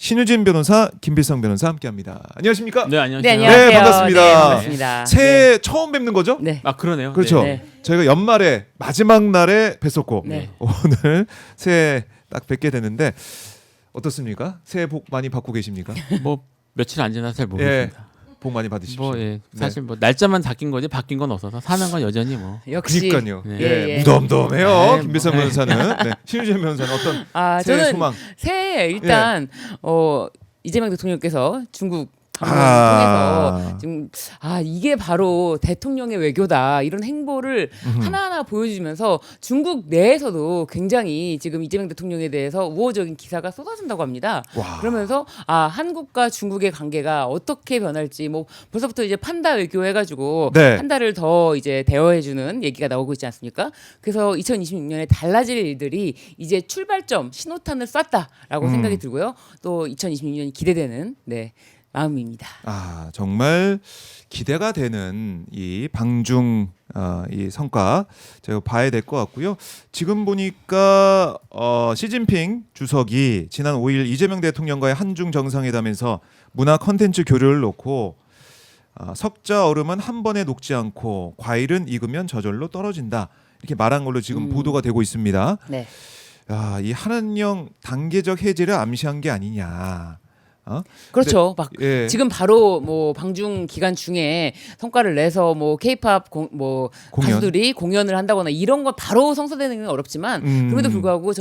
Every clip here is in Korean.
신유진 변호사, 김필성 변호사 함께합니다. 안녕하십니까? 네, 안녕하세요. 네, 안녕하세요. 네, 반갑습니다. 네, 반갑습니다. 새해 처음 뵙는 거죠? 네. 아, 그러네요. 그렇죠. 네. 저희가 연말에 마지막 날에 뵀었고 네. 오늘 새해 딱 뵙게 되는데 어떻습니까? 새해 복 많이 받고 계십니까? 뭐 며칠 안 지나서 잘 모르겠습니다. 복 많이 받으십시오. 뭐 사실 뭐 날짜만 바뀐 거지 바뀐 건 없어서 사는 건 여전히 뭐. 역시. 그러니까요. 네. 예, 무덤덤해요. 네, 김필성 뭐, 변호사는. 네. 신유진 변호사는 어떤 새해 저는 소망? 새해 일단 이재명 대통령께서 중국 방문을 아. 통해서 지금 이게 바로 대통령의 외교다 이런 행보를 하나하나 보여주면서 중국 내에서도 굉장히 지금 이재명 대통령에 대해서 우호적인 기사가 쏟아진다고 합니다. 와. 그러면서 한국과 중국의 관계가 어떻게 변할지 뭐 벌써부터 이제 판다 외교 해가지고 네. 판다를 더 이제 대여해주는 얘기가 나오고 있지 않습니까? 그래서 2026년에 달라질 일들이 이제 출발점 신호탄을 쐈다라고 생각이 들고요. 또 2026년이 기대되는 마음입니다. 정말 기대가 되는 이 방중 이 성과 제가 봐야 될 것 같고요. 지금 보니까 시진핑 주석이 지난 5일 이재명 대통령과의 한중 정상회담에서 문화 콘텐츠 교류를 놓고 석자 얼음은 한 번에 녹지 않고 과일은 익으면 저절로 떨어진다 이렇게 말한 걸로 지금 보도가 되고 있습니다. 네. 이 한한령 단계적 해제를 암시한 게 아니냐. 그렇죠. 예. 지금 바로 뭐 방중 기간 중에 성과를 내서 뭐 K-팝 공연. 가수들이 공연을 한다거나 이런 거 바로 성사되는 건 어렵지만 그럼에도 불구하고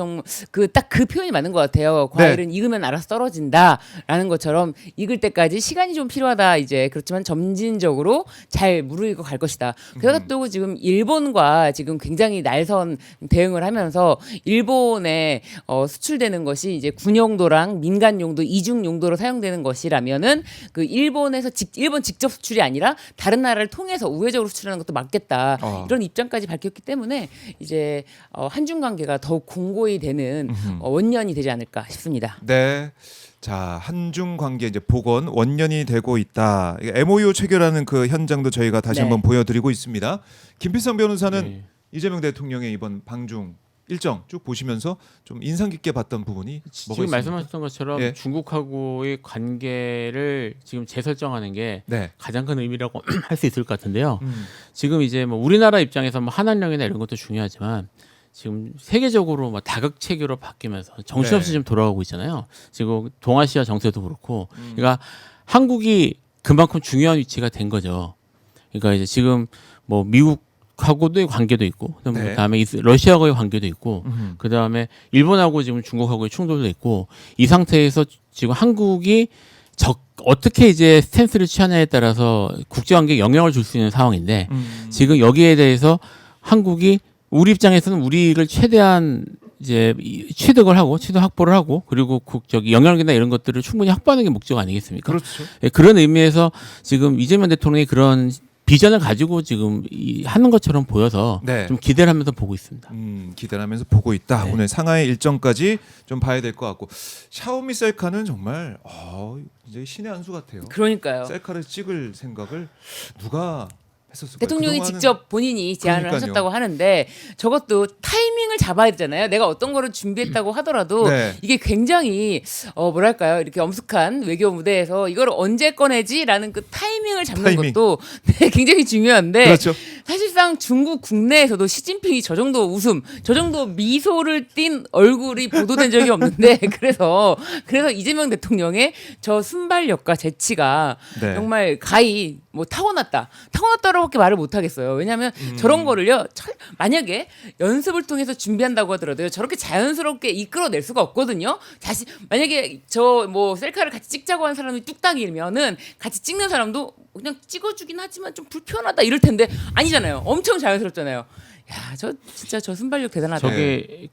딱 그 표현이 맞는 것 같아요. 과일은 익으면 알아서 떨어진다라는 것처럼 익을 때까지 시간이 좀 필요하다 이제 그렇지만 점진적으로 잘 무르익어 갈 것이다. 게다가 또 지금 일본과 지금 굉장히 날선 대응을 하면서 일본에 수출되는 것이 이제 군용도랑 민간 용도 이중 용도로 사용되는 것이라면은 그 일본에서 일본 직접 수출이 아니라 다른 나라를 통해서 우회적으로 수출하는 것도 맞겠다 이런 입장까지 밝혔기 때문에 이제 한중 관계가 더욱 공고히 되는 원년이 되지 않을까 싶습니다. 네. 자, 한중 관계 이제 복원 원년이 되고 있다. MOU 체결하는 그 현장도 저희가 다시 한번 보여드리고 있습니다. 김필성 변호사는 이재명 대통령의 이번 방중 일정 쭉 보시면서 좀 인상 깊게 봤던 부분이 뭐가 지금 있습니까? 말씀하셨던 것처럼 중국하고의 관계를 지금 재설정하는 게 가장 큰 의미라고 할 수 있을 것 같은데요. 지금 이제 뭐 우리나라 입장에서 뭐 한한령이나 이런 것도 중요하지만 지금 세계적으로 뭐 다극 체계로 바뀌면서 정신없이 지금 돌아가고 있잖아요. 지금 동아시아 정세도 그렇고, 그러니까 한국이 그만큼 중요한 위치가 된 거죠. 그러니까 이제 지금 뭐 미국하고도의 관계도 있고, 그다음에 러시아하고의 관계도 있고, 그다음에 일본하고 지금 중국하고의 충돌도 있고, 이 상태에서 지금 한국이 어떻게 이제 스탠스를 취하냐에 따라서 국제관계에 영향을 줄 수 있는 상황인데 지금 여기에 대해서 한국이 우리 입장에서는 우리를 최대한 이제 취득 확보를 하고 그리고 영향력이나 이런 것들을 충분히 확보하는 게 목적 아니겠습니까? 그렇죠. 그런 의미에서 지금 이재명 대통령이 그런 비전을 가지고 지금 하는 것처럼 보여서 좀 기대를 하면서 보고 있습니다. 기대를 하면서 보고 있다. 오늘 상하이 일정까지 좀 봐야 될 것 같고 샤오미 셀카는 정말 이제 신의 한 수 같아요. 그러니까요. 셀카를 찍을 생각을 누가 했었을까요? 대통령이 그동안은... 직접 본인이 제안을 하셨다고 하는데 저것도 타이밍을 잡아야 되잖아요. 내가 어떤 거를 준비했다고 하더라도 이게 굉장히 뭐랄까요 이렇게 엄숙한 외교 무대에서 이걸 언제 꺼내지라는 그 타이밍을 잡는 것도 굉장히 중요한데 그렇죠. 사실상 중국 국내에서도 시진핑이 저 정도 웃음, 저 정도 미소를 띤 얼굴이 보도된 적이 없는데 그래서 이재명 대통령의 저 순발력과 재치가 정말 가히 뭐 타고났다라고밖에 말을 못 하겠어요. 왜냐하면 저런 거를요 만약에 연습을 통해서 준비한다고 하더라도요 저렇게 자연스럽게 이끌어낼 수가 없거든요. 만약에 저 뭐 셀카를 같이 찍자고 한 사람이 뚝딱이면은 같이 찍는 사람도 그냥 찍어주긴 하지만 좀 불편하다 이럴 텐데 아니잖아요. 엄청 자연스럽잖아요. 야, 진짜 저 순발력 대단하다. 저게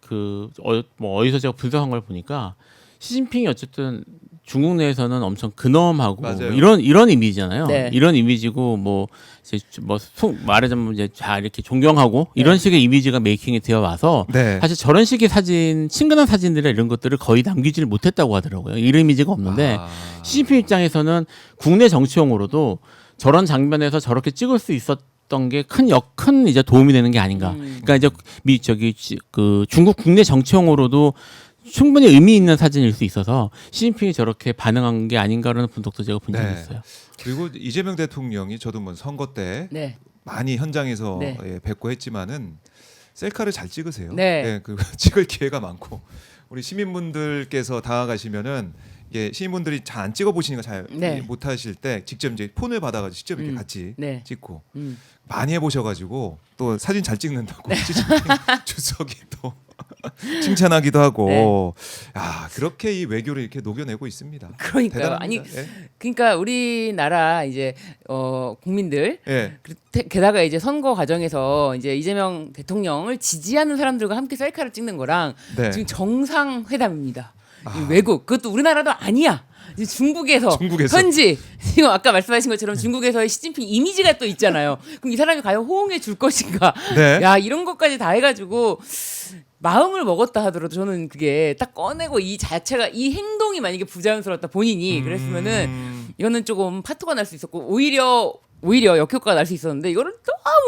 뭐 어디서 제가 분석한 걸 보니까 시진핑이 어쨌든 중국 내에서는 엄청 근엄하고 뭐 이런 이미지잖아요. 이런 이미지고 말하자면 이제 이렇게 존경하고 이런 식의 이미지가 메이킹이 되어 와서 사실 저런 식의 사진, 친근한 사진들이나 이런 것들을 거의 남기지를 못했다고 하더라고요. 이런 이미지가 없는데 시진핑 입장에서는 국내 정치용으로도 저런 장면에서 저렇게 찍을 수 있었던 게 큰 이제 도움이 되는 게 아닌가. 그러니까 이제 중국 국내 정치용으로도 충분히 의미 있는 사진일 수 있어서 시진핑이 저렇게 반응한 게 아닌가라는 분석도 제가 본 적이 네. 있어요. 그리고 이재명 대통령이 저도 뭐 선거 때 네. 많이 현장에서 네. 뵙고 했지만은 셀카를 잘 찍으세요. 네. 그 찍을 기회가 많고 우리 시민분들께서 다가가시면은 시민분들이 잘 안 찍어 보시니까 잘 네. 못하실 때 직접 이제 폰을 받아가지고 직접 이렇게 음. 같이 네. 찍고 음. 많이 해보셔가지고 또 사진 잘 찍는다고 시진핑 주석이 또 칭찬하기도 하고 야 그렇게 이 외교를 이렇게 녹여내고 있습니다. 그러니까요. 대단합니다. 아니 예. 그러니까 우리나라 이제 국민들 예. 게다가 이제 선거 과정에서 이제 이재명 대통령을 지지하는 사람들과 함께 셀카를 찍는 거랑 네. 지금 정상회담입니다. 이 외국 그것도 우리나라도 아니야. 이제 중국에서 현지 지금 아까 말씀하신 것처럼 중국에서의 시진핑 이미지가 또 있잖아요. 그럼 이 사람이 과연 호응해 줄 것인가? 네. 야 이런 것까지 다 해가지고 마음을 먹었다 하더라도 저는 그게 딱 꺼내고 이 자체가 이 행동이 만약에 부자연스럽다 본인이 그랬으면은 이거는 조금 파토가 날 수 있었고 오히려 역효과가 날 수 있었는데 이거를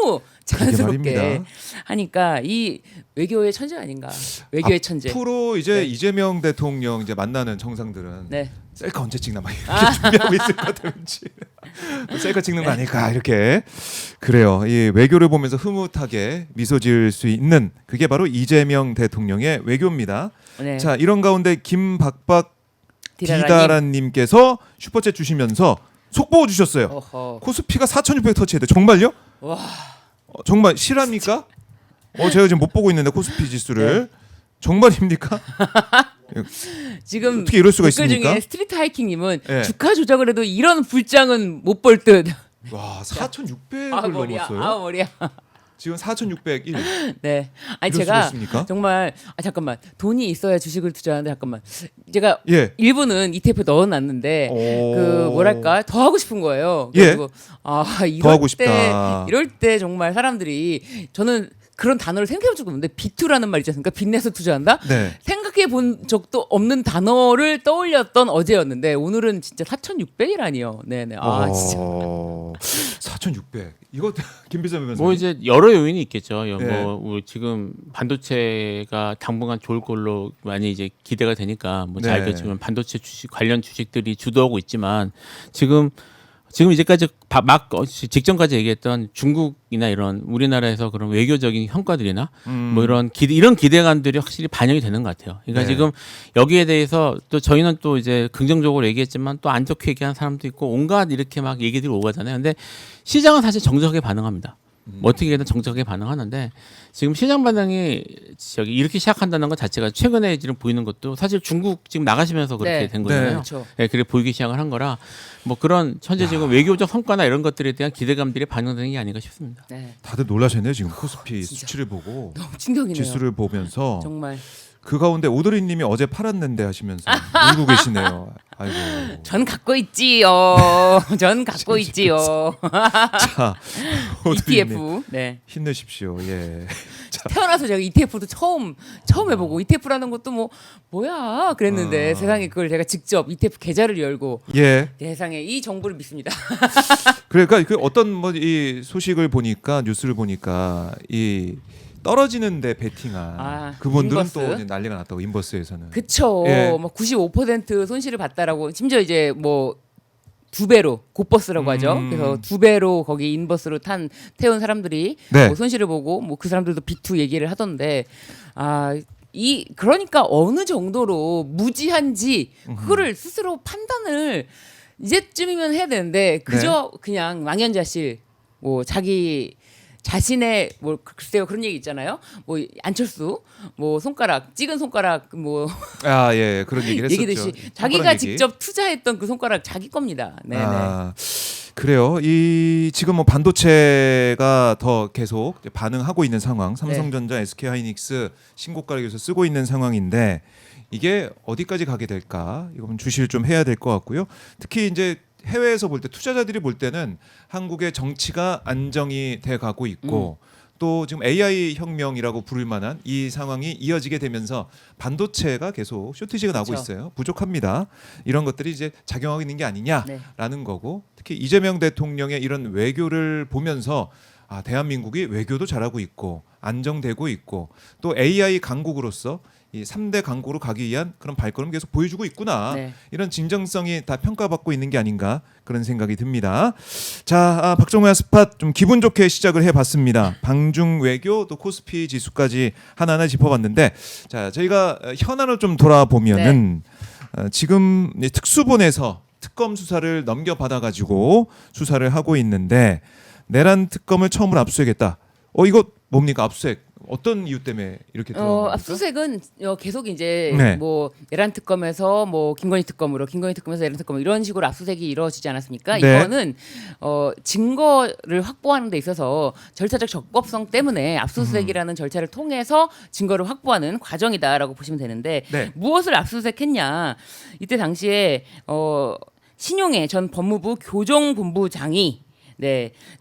너무 자연스럽게 말입니다. 하니까 이 외교의 천재 아닌가? 외교의 천재. 앞으로 이제 네. 이재명 대통령 이제 만나는 정상들은 네. 셀카 언제 찍나 막 이렇게 준비하고 있을 것 같아요. 왠지. 셀카 찍는 거 아닐까 이렇게 그래요. 이 외교를 보면서 흐뭇하게 미소 지을 수 있는 그게 바로 이재명 대통령의 외교입니다. 네. 자 이런 가운데 김박박 디라라님. 디다라님께서 슈퍼챗 주시면서 속보어 주셨어요. 어허. 코스피가 4,600 터치해도 정말요? 와. 정말 실합니까? 제가 지금 못 보고 있는데 코스피 지수를 정말입니까? 지금 어떻게 이럴 수가 댓글 있습니까? 중에 스트리트 하이킹님은 네. 주가 조작을 해도 이런 불장은 못 볼 듯. 와 4,600을 아 머리야. 넘었어요. 아 머리야. 지금 4,601. 네. 아니 이럴 수가 제가 있습니까? 정말 잠깐만 돈이 있어야 주식을 투자하는데 잠깐만 제가 예. 일부는 ETF 넣어놨는데 오. 그 뭐랄까 더 하고 싶은 거예요. 예. 그리고 이럴 더 하고 때 싶다. 이럴 때 정말 사람들이 저는 그런 단어를 생각해 본 적도 없는데 비투라는 말 있지 않습니까? 빚내서 투자한다. 네. 생각해 본 적도 없는 단어를 떠올렸던 어제였는데 오늘은 진짜 4,600이라니요. 네네. 진짜. 4,600. 이거 김비서 변호사님. 뭐 이제 여러 요인이 있겠죠. 네. 뭐 지금 반도체가 당분간 좋을 걸로 많이 이제 기대가 되니까 뭐 네. 잘 알겠지만 반도체 주식 관련 주식들이 주도하고 있지만 지금 이제까지 직전까지 얘기했던 중국이나 이런 우리나라에서 그런 외교적인 성과들이나 뭐 이런 기대감들이 확실히 반영이 되는 것 같아요. 그러니까 네. 지금 여기에 대해서 또 저희는 또 이제 긍정적으로 얘기했지만 또 안 좋게 얘기하는 사람도 있고 온갖 이렇게 막 얘기들이 오가잖아요. 근데 시장은 사실 정적하게 반응합니다. 뭐 어떻게든 정적하게 반응하는데 지금 시장 반응이 이렇게 시작한다는 것 자체가 최근에 지금 보이는 것도 사실 중국 지금 나가시면서 그렇게 네. 된 거잖아요. 그렇죠. 네, 그래 보이기 시작을 한 거라 뭐 그런 현재 지금 외교적 성과나 이런 것들에 대한 기대감들이 반영되는 게 아닌가 싶습니다. 네. 다들 놀라셨네요. 지금 코스피 진짜. 수치를 보고 너무 충격이네요. 지수를 보면서 정말. 그 가운데 오드리님이 어제 팔았는데 하시면서 울고 계시네요. 아이고. 전 갖고 있지요. 전 갖고 있지요. 자, 오드리님 ETF. 네. 힘내십시오. 예. 태어나서 제가 ETF도 처음 해보고 ETF라는 것도 뭐야 그랬는데 세상에 그걸 제가 직접 ETF 계좌를 열고 예. 세상에 이 정보를 믿습니다. 그러니까 그 어떤 이 소식을 보니까 뉴스를 보니까 이 떨어지는데 베팅한 그분들은 인버스? 또 이제 난리가 났다고 인버스에서는. 그쵸. 예. 95% 손실을 봤다라고 심지어 이제 뭐 2배로 곧버스라고 하죠. 그래서 2배로 거기 인버스로 태운 사람들이 네. 뭐 손실을 보고 뭐 그 사람들도 B2 얘기를 하던데 그러니까 어느 정도로 무지한지 그거를 스스로 판단을 이제쯤이면 해야 되는데 그저 그냥 망연자실 뭐 자기 자신의 뭐 글쎄요 그런 얘기 있잖아요. 뭐 안철수 뭐 찍은 손가락 뭐 예 그런 얘기를 했었죠. 얘기듯이 자기가 직접 투자했던 그 손가락 자기 겁니다. 네네. 그래요. 이 지금 뭐 반도체가 더 계속 반응하고 있는 상황. 삼성전자, SK하이닉스 신고가를 계속 쓰고 있는 상황인데 이게 어디까지 가게 될까? 이건 주시를 좀 해야 될 것 같고요. 특히 이제 해외에서 볼 때 투자자들이 볼 때는 한국의 정치가 안정이 돼 가고 있고 또 지금 AI 혁명이라고 부를 만한 이 상황이 이어지게 되면서 반도체가 계속 쇼티지가 나고 그렇죠. 있어요. 부족합니다. 이런 것들이 이제 작용하고 있는 게 아니냐라는 네. 거고 특히 이재명 대통령의 이런 외교를 보면서 대한민국이 외교도 잘하고 있고 안정되고 있고 또 AI 강국으로서 이 3대 강국으로 가기 위한 그런 발걸음 계속 보여주고 있구나. 네. 이런 진정성이 다 평가받고 있는 게 아닌가 그런 생각이 듭니다. 자, 박정호야 스팟 좀 기분 좋게 시작을 해봤습니다. 방중 외교 또 코스피 지수까지 하나하나 짚어봤는데, 자 저희가 현안을 좀 돌아보면은 지금 이제 특수본에서 특검 수사를 넘겨받아가지고 수사를 하고 있는데 내란 특검을 처음으로 압수수색했다. 이거 뭡니까 압수수색? 어떤 이유 때문에 이렇게 들어간 겁니까? 압수수색은 계속 이제 네. 뭐 내란 특검에서 뭐 김건희 특검으로, 김건희 특검에서 내란 특검 이런 식으로 압수수색이 이루어지지 않았습니까? 네. 이거는 증거를 확보하는 데 있어서 절차적 적법성 때문에 압수수색이라는 절차를 통해서 증거를 확보하는 과정이다라고 보시면 되는데 네. 무엇을 압수수색했냐? 이때 당시에 신용해 전 법무부 교정본부장이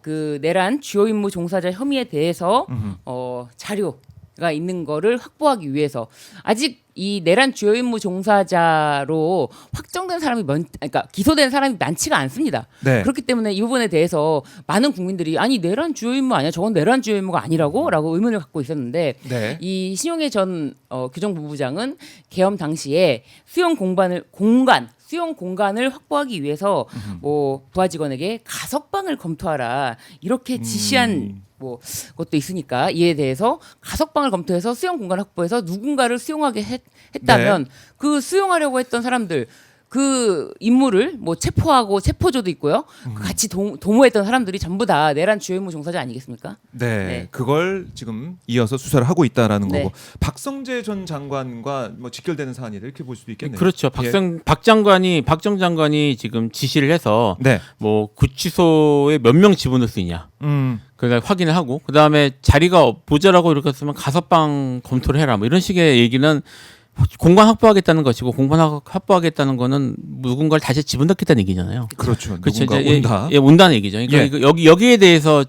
그 내란 주요 임무 종사자 혐의에 대해서 자료가 있는 거를 확보하기 위해서 아직 이 내란 주요 임무 종사자로 확정된 사람이 그러니까 기소된 사람이 많지가 않습니다. 네. 그렇기 때문에 이 부분에 대해서 많은 국민들이 아니 내란 주요 임무 아니야? 저건 내란 주요 임무가 아니라고?라고 의문을 갖고 있었는데 네. 이 신용해 전 교정본부장은 계엄 당시에 수용 공간을 확보하기 위해서 뭐 부하 직원에게 가석방을 검토하라 이렇게 지시한 뭐 것도 있으니까 이에 대해서 가석방을 검토해서 수용 공간 확보해서 누군가를 수용하게 했다면 그 수용하려고 했던 사람들 그 인물을 뭐 체포하고 체포조도 있고요. 같이 도모했던 사람들이 전부 다 내란 주요 임무 종사자 아니겠습니까? 네, 그걸 지금 이어서 수사를 하고 있다라는 네. 거고 박성재 전 장관과 뭐 직결되는 사안이다 이렇게 볼 수도 있겠네요. 그렇죠. 박 정 장관이 지금 지시를 해서 네. 뭐 구치소에 몇 명 집어넣을 수 있냐. 그걸 확인을 하고 그 다음에 자리가 모자라고 이렇게 했으면 가석방 검토를 해라. 뭐 이런 식의 얘기는 공간 확보하겠다는 것이고 공간 확보하겠다는 거는 누군가를 다시 집어넣겠다는 얘기잖아요. 그렇죠. 그렇죠. 누군가 이제 온다. 온다는 얘기죠. 그러니까 여기에 대해서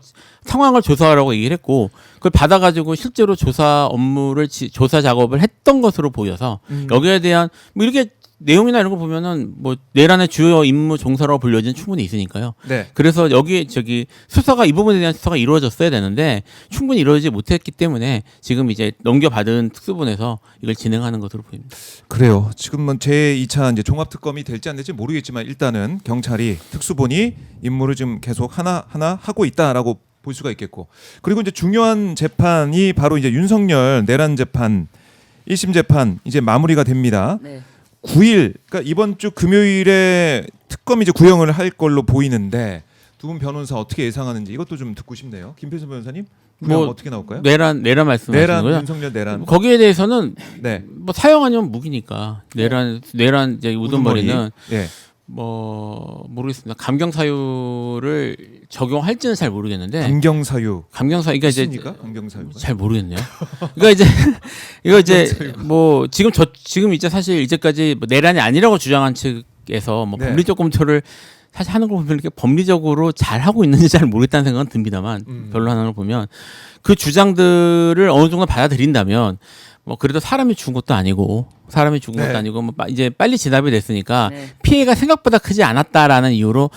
상황을 조사하라고 얘기를 했고 그걸 받아가지고 실제로 조사 업무를 조사 작업을 했던 것으로 보여서 여기에 대한 뭐 이렇게 내용이나 이런 거 보면은 뭐 내란의 주요 임무 종사라고 불려진 충분히 있으니까요. 네. 그래서 여기 수사가 이 부분에 대한 수사가 이루어졌어야 되는데 충분히 이루어지지 못했기 때문에 지금 이제 넘겨받은 특수본에서 이걸 진행하는 것으로 보입니다. 그래요. 지금은 제 2차 이제 종합 특검이 될지 안 될지 모르겠지만 일단은 경찰이 특수본이 임무를 지금 계속 하나 하고 있다라고 볼 수가 있겠고 그리고 이제 중요한 재판이 바로 이제 윤석열 내란 재판 1심 재판 이제 마무리가 됩니다. 네. 9일, 그러니까 이번 주 금요일에 특검이 이제 구형을 할 걸로 보이는데 두 분 변호사 어떻게 예상하는지 이것도 좀 듣고 싶네요. 김필수 변호사님, 구형 뭐 어떻게 나올까요? 내란 말씀하시는 거죠? 윤석열 내란. 거기에 대해서는 네. 뭐 사형 아니면 무기니까 내란 이제 우두머리는 예. 뭐 모르겠습니다. 감경 사유를 적용할지는 잘 모르겠는데 감경 사유. 그러니까 이제 있습니까? 감경 사유가. 잘 모르겠네요. 그러니까 이거 이제 뭐 지금 이제 사실 이제까지 뭐 내란이 아니라고 주장한 측에서 뭐 네. 법리적 검토를 사실 하는 거 보면 이렇게 법리적으로 잘 하고 있는지 잘 모르겠다는 생각은 듭니다만 별로 하나를 보면 그 주장들을 어느 정도 받아들인다면 뭐 그래도 사람이 죽은 것도 아니고 뭐 이제 빨리 진압이 됐으니까 네. 피해가 생각보다 크지 않았다라는 이유로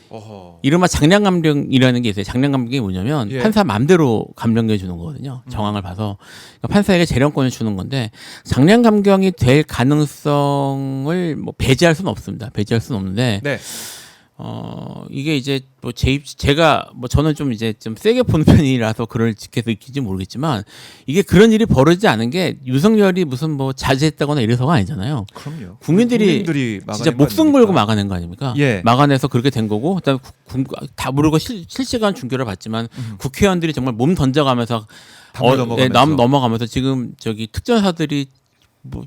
어허. 이른바 장량감경이라는 게 있어요. 장량감경이 뭐냐면 예. 판사 마음대로 감경해 주는 거거든요. 정황을 봐서 그러니까 판사에게 재량권을 주는 건데 장량감경이 될 가능성을 뭐 배제할 수는 없습니다. 배제할 수는 없는데 네. 이게 이제 뭐 제가 뭐 저는 좀 이제 좀 세게 보는 편이라서 그걸 직해서 느끼지 모르겠지만 이게 그런 일이 벌어지지 않은 게 윤석열이 무슨 뭐 자제했다거나 이래서가 아니잖아요. 그럼요. 국민들이 진짜 목숨 걸고 막아낸 거 아닙니까? 예. 막아내서 그렇게 된 거고 그다음에 다 모르고 실시간 중계를 봤지만 국회의원들이 정말 몸 던져가면서 넘어가면서 지금 특전사들이 뭐